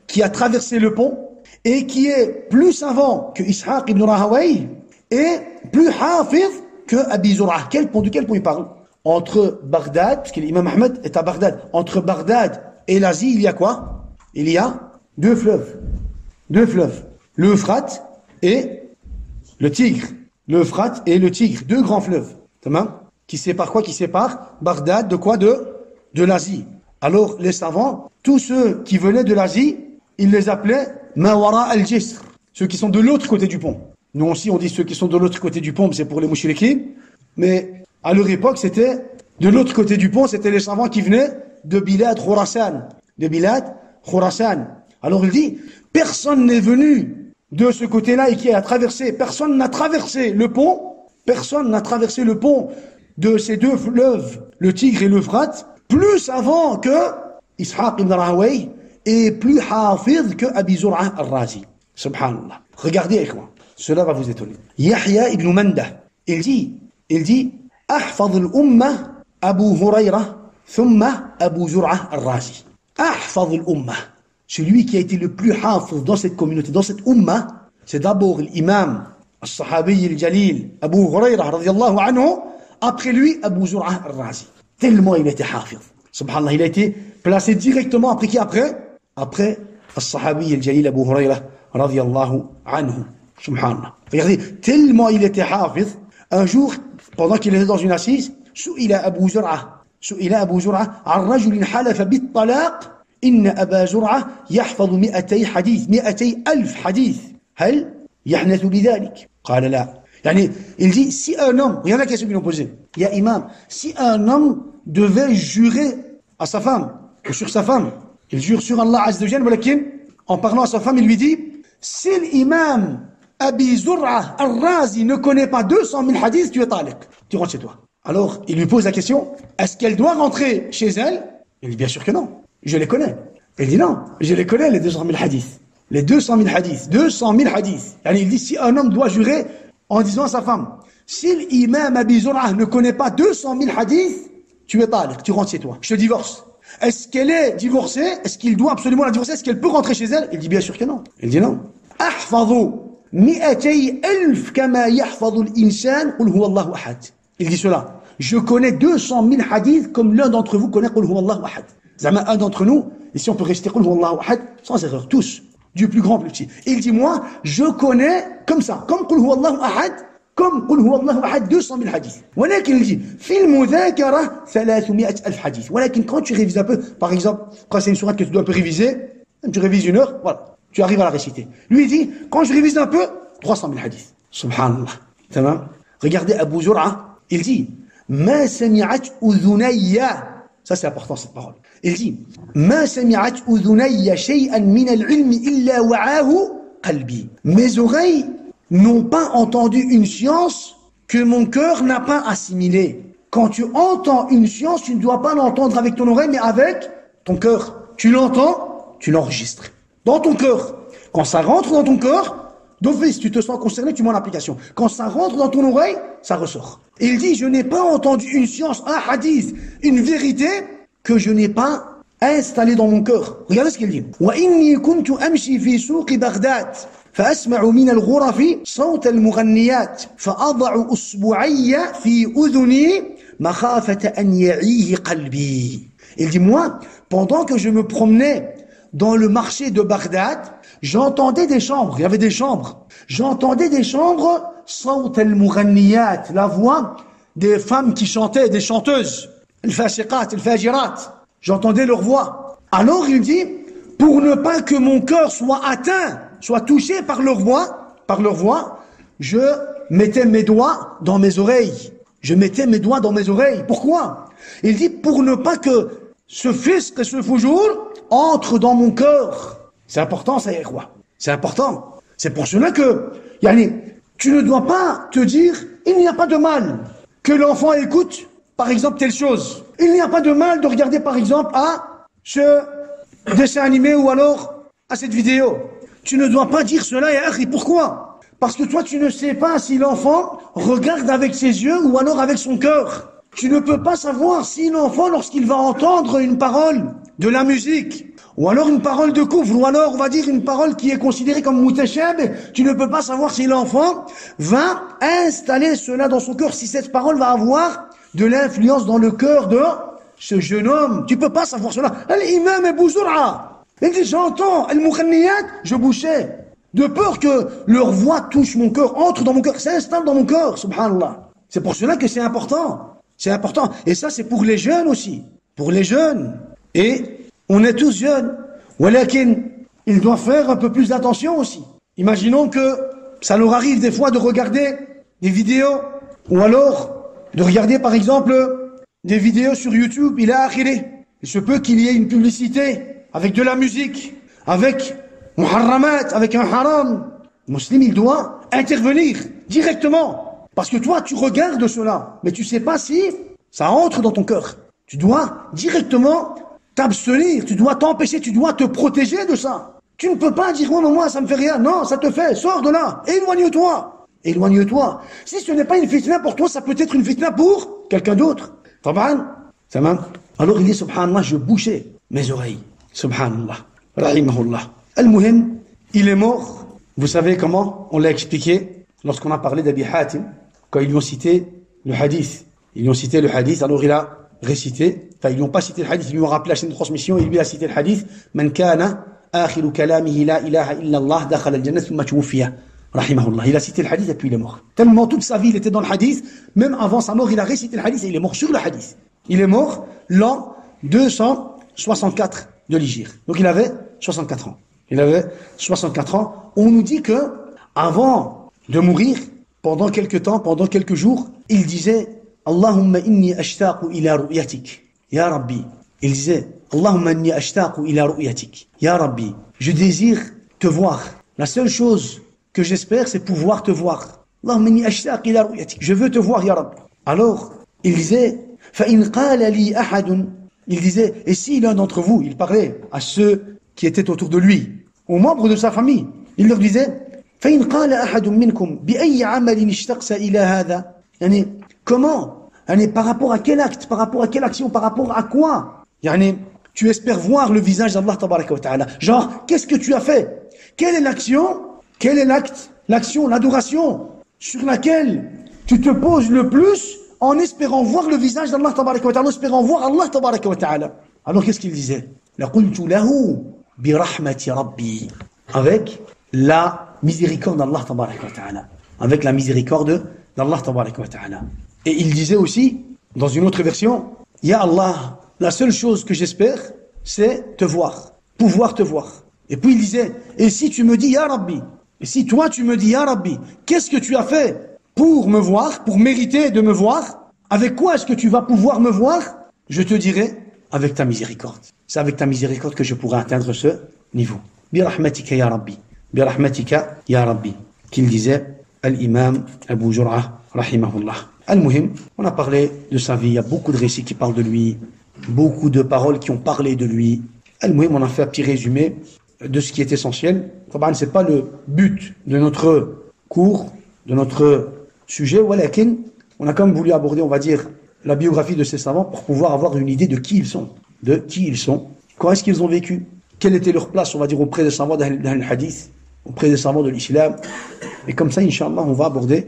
qui a traversé le pont et qui est plus savant que Ishaq ibn Rahawayh et plus hafiz que Abu Zur'a. De quel pont il parle? Entre Bagdad, parce que l'imam Ahmed est à Bagdad, entre Bagdad et l'Asie, il y a quoi? Il y a deux fleuves. L'Euphrate et le Tigre. L'Euphrate et le Tigre. Deux grands fleuves. Qui séparent quoi? Qui séparent Bagdad de quoi? De l'Asie. Alors, les savants, tous ceux qui venaient de l'Asie, ils les appelaient Mawara al-Jisr. Ceux qui sont de l'autre côté du pont. Nous aussi, on dit ceux qui sont de l'autre côté du pont, c'est pour les mouchriquins. Mais à leur époque, c'était de l'autre côté du pont, c'était les savants qui venaient de Bilad Khurasan. Alors il dit, personne n'est venu de ce côté-là et qui a traversé, personne n'a traversé le pont de ces deux fleuves, le Tigre et l'Euphrate, plus avant que Ishaq ibn Rahawayh et plus hafiz que Abu Zur'a al-Razi. Subhanallah. Regardez avec moi. Cela va vous étonner. Yahya ibn Mandah, il dit, ahfaz al-ummah Abu Hurayra, thumma Abu Zur'a al-Razi. Ahfaz al-ummah. Celui qui a été le plus hafiz dans cette communauté, dans cette ummah, c'est d'abord l'imam, al-sahabi al-jalil, Abu Hurayra, radiyallahu anhu, après lui, Abu Zur'a al-Razi. Tellement il était hafiz. Subhanallah, il a été placé directement après qui? Après al-sahabi al-jalil, Abu Hurayra, radiyallahu anhu. Subhanallah. Regardez, tellement il était hafiz, un jour, pendant qu'il était dans une assise, سئل أبو زرعة عن رجل حلف بالطلاق إن أبا زرعة يحفظ 200,000 حديث هل يحنث بذلك؟ قال لا. Il dit, si un homme, regardez la question qu'ils ont posée, il y a imam, si un homme devait jurer à sa femme, ou sur sa femme, il jure sur Allah Azza wa Jalla, en parlant à sa femme, il lui dit, si l'imam Abu Zur'a al-Razi ne connaît pas 200 000 hadiths, tu es taliq, tu rentres chez toi. Alors, il lui pose la question, est-ce qu'elle doit rentrer chez elle? Il dit, bien sûr que non, je les connais. Il dit, non, je les connais, les 200 000 hadiths. Les 200 000 hadiths, 200 000 hadiths. Il dit, si un homme doit jurer en disant à sa femme, si l'imam Abu Zur'a ne connaît pas 200 000 hadiths, tu es taliq, tu rentres chez toi, je te divorce. Est-ce qu'elle est divorcée? Est-ce qu'il doit absolument la divorcer? Est-ce qu'elle peut rentrer chez elle? Il dit, bien sûr que non. Il dit, non. Ahfadhu 200,000 كما يحفظ الإنسان قل هو الله أحد. Il dit cela. Je connais 200 000 hadiths comme l'un d'entre vous connaît قل هو الله أحد. Zama, un d'entre nous, ici on peut réciter قل هو الله أحد sans erreur, tous, du plus grand au plus petit. Il dit moi, je connais comme ça, comme قل هو الله أحد, comme قل هو الله أحد 200 000 hadiths. ولكن il dit في المذاكرة 300,000 hadiths. ولكن quand tu révises un peu, par exemple, quand c'est une sourate que tu dois un peu réviser, tu révises 1 heure, voilà. Tu arrives à la réciter. Lui, il dit, quand je révise un peu, 300 000 hadiths. Subhanallah. Tamam. Regardez Abu Zur'a, il dit, Ma sami'at udhunayya. Ça, c'est important, cette parole. Il dit, Ma sami'at udhunayya shay'an min al-ilmi illa wa'ahu qalbi. Mes oreilles n'ont pas entendu une science que mon cœur n'a pas assimilée. Quand tu entends une science, tu ne dois pas l'entendre avec ton oreille, mais avec ton cœur. Tu l'entends, tu l'enregistres. Dans ton cœur. Quand ça rentre dans ton cœur, d'office, tu te sens concerné, tu mets en application. Quand ça rentre dans ton oreille, ça ressort. Et il dit, je n'ai pas entendu une science, un hadith, une vérité que je n'ai pas installée dans mon cœur. Regardez ce qu'il dit. وَإِنِّي كُنْتُ أَمْشِي فِي سُوقِ بَغْدَادَ فأسمع من الغرف صوت المغنيات فأضع أصبعي في أذني مخافة أن يعيه قلبي. Il dit, moi, pendant que je me promenais dans le marché de Bagdad, j'entendais des chambres, il y avait des chambres. J'entendais des chambres, صوت المغنيات, la voix des femmes qui chantaient, des chanteuses, الفاسقات, الفاجرات. J'entendais leur voix. Alors il dit, pour ne pas que mon cœur soit atteint, soit touché par leur voix, je mettais mes doigts dans mes oreilles. Je mettais mes doigts dans mes oreilles. Pourquoi? Il dit, pour ne pas que ce fisc et ce foujour entre dans mon cœur. C'est important, ça y est quoi? C'est important. C'est pour cela que, yani, tu ne dois pas te dire, il n'y a pas de mal que l'enfant écoute, par exemple, telle chose. Il n'y a pas de mal de regarder, par exemple, à ce dessin animé ou alors à cette vidéo. Tu ne dois pas dire cela, et pourquoi? Parce que toi, tu ne sais pas si l'enfant regarde avec ses yeux ou alors avec son cœur. Tu ne peux pas savoir si l'enfant, lorsqu'il va entendre une parole de la musique, ou alors une parole de couvre, ou alors, on va dire, une parole qui est considérée comme mutashab, tu ne peux pas savoir si l'enfant va installer cela dans son cœur, si cette parole va avoir de l'influence dans le cœur de ce jeune homme. Tu peux pas savoir cela. L'imam Abu Zur'a, il dit, j'entends, al-mughanniyat, je bouchais, de peur que leur voix touche mon cœur, entre dans mon cœur, s'installe dans mon cœur, subhanallah. C'est pour cela que c'est important. C'est important. Et ça, c'est pour les jeunes aussi. Pour les jeunes. Et on est tous jeunes. Walakin, ils doivent faire un peu plus d'attention aussi. Imaginons que ça leur arrive des fois de regarder des vidéos, ou alors de regarder par exemple des vidéos sur YouTube, il a akhiré. Il se peut qu'il y ait une publicité avec de la musique, avec muharramat, avec un haram. Le musulman, il doit intervenir directement. Parce que toi, tu regardes cela, mais tu sais pas si ça entre dans ton cœur. Tu dois directement t'abstenir, tu dois t'empêcher, tu dois te protéger de ça. Tu ne peux pas dire, oh, mais moi, ça me fait rien. Non, ça te fait. Sors de là. Éloigne-toi. Éloigne-toi. Si ce n'est pas une fitna pour toi, ça peut être une fitna pour quelqu'un d'autre. Taban? Alors il dit, subhanallah, je bouchais mes oreilles. Subhanallah. Rahimahullah. Al-Muhim, il est mort. Vous savez comment? On l'a expliqué lorsqu'on a parlé d'Abi Hatim, quand ils lui ont cité le hadith. Ils lui ont cité le hadith, alors il a récité. Enfin, ils lui ont pas cité le hadith, ils lui ont rappelé la chaîne de transmission, et lui a cité le hadith. Man kana akhiru kalamihi la ilaha illa Allah dakhala al-jannah thumma tuwfiya. Rahimahullah. Il a cité le hadith et puis il est mort. Tellement toute sa vie il était dans le hadith, même avant sa mort il a récité le hadith et il est mort sur le hadith. Il est mort l'an 264 de l'Hijr. Donc il avait 64 ans. Il avait 64 ans. On nous dit que avant de mourir, pendant quelques temps, pendant quelques jours, il disait Allahumma inni ashtaqu ila ru'yatik. Ya Rabbi. Il disait Allahumma inni ashtaqu ila ru'yatik. Ya Rabbi. Je désire te voir. La seule chose que j'espère, c'est pouvoir te voir. Allahumma inni ashtaqu ila ru'yatik. Je veux te voir, Ya Rabbi. Alors, il disait فَإِنْ قَالَ لِي أَحَدٌ. Il disait, et si l'un d'entre vous, il parlait à ceux qui étaient autour de lui, aux membres de sa famille, il leur disait فَإِنْ قَالَ أَحَدٌ مِّنْكُمْ بِأَيِّ عَمَلٍ اشْتَقْسَ إِلَى هَذَا. Yani, comment? Yani, par rapport à quel acte, par rapport à quelle action, par rapport à quoi? Yani, tu espères voir le visage d'Allah tabaraka wa ta'ala. Genre, qu'est-ce que tu as fait? Quelle est l'action? Quel est l'acte? l'action, l'adoration sur laquelle tu te poses le plus en espérant voir le visage d'Allah tabaraka wa ta'ala, en espérant voir Allah tabaraka wa ta'ala. Alors qu'est-ce qu'il disait? لَقُلْتُ لَهُ بِرَحْمَةِ رَبِّي, avec la miséricorde d'Allah tabaraka wa ta'ala, avec la miséricorde d'Allah tabaraka wa ta'ala. Et il disait aussi, dans une autre version, Ya Allah, la seule chose que j'espère, c'est te voir, pouvoir te voir. Et puis il disait, et si tu me dis Ya Rabbi, et si toi tu me dis Ya Rabbi, qu'est-ce que tu as fait pour me voir, pour mériter de me voir? Avec quoi est-ce que tu vas pouvoir me voir? Je te dirai, avec ta miséricorde. C'est avec ta miséricorde que je pourrai atteindre ce niveau. Bi rahmatika ya Rabbi. Bi rahmatika ya Rabbi. Qu'il disait Al-Imam Abu Zur'a, rahimahullah. Al-Muhim, on a parlé de sa vie, il y a beaucoup de récits qui parlent de lui, beaucoup de paroles qui ont parlé de lui. Al-Muhim, on a fait un petit résumé de ce qui est essentiel. Ce n'est pas le but de notre cours, de notre sujet, walakin, on a quand même voulu aborder, on va dire, la biographie de ces savants pour pouvoir avoir une idée de qui ils sont. Comment est-ce qu'ils ont vécu, quelle était leur place, on va dire, auprès des savants d'Ahl al-Hadith, auprès des savants de l'Islam. Et comme ça, Inch'Allah, on va aborder,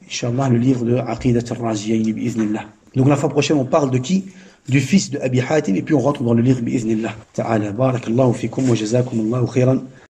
Inch'Allah, le livre de Aqidat al-Raziyayni, bi'iznillah. Donc la fois prochaine, on parle de qui? Du fils de Abi Hatim, et puis on rentre dans le livre, bi'iznillah. Ta'ala, barakallahu fikum wa jazakumullahu khairan.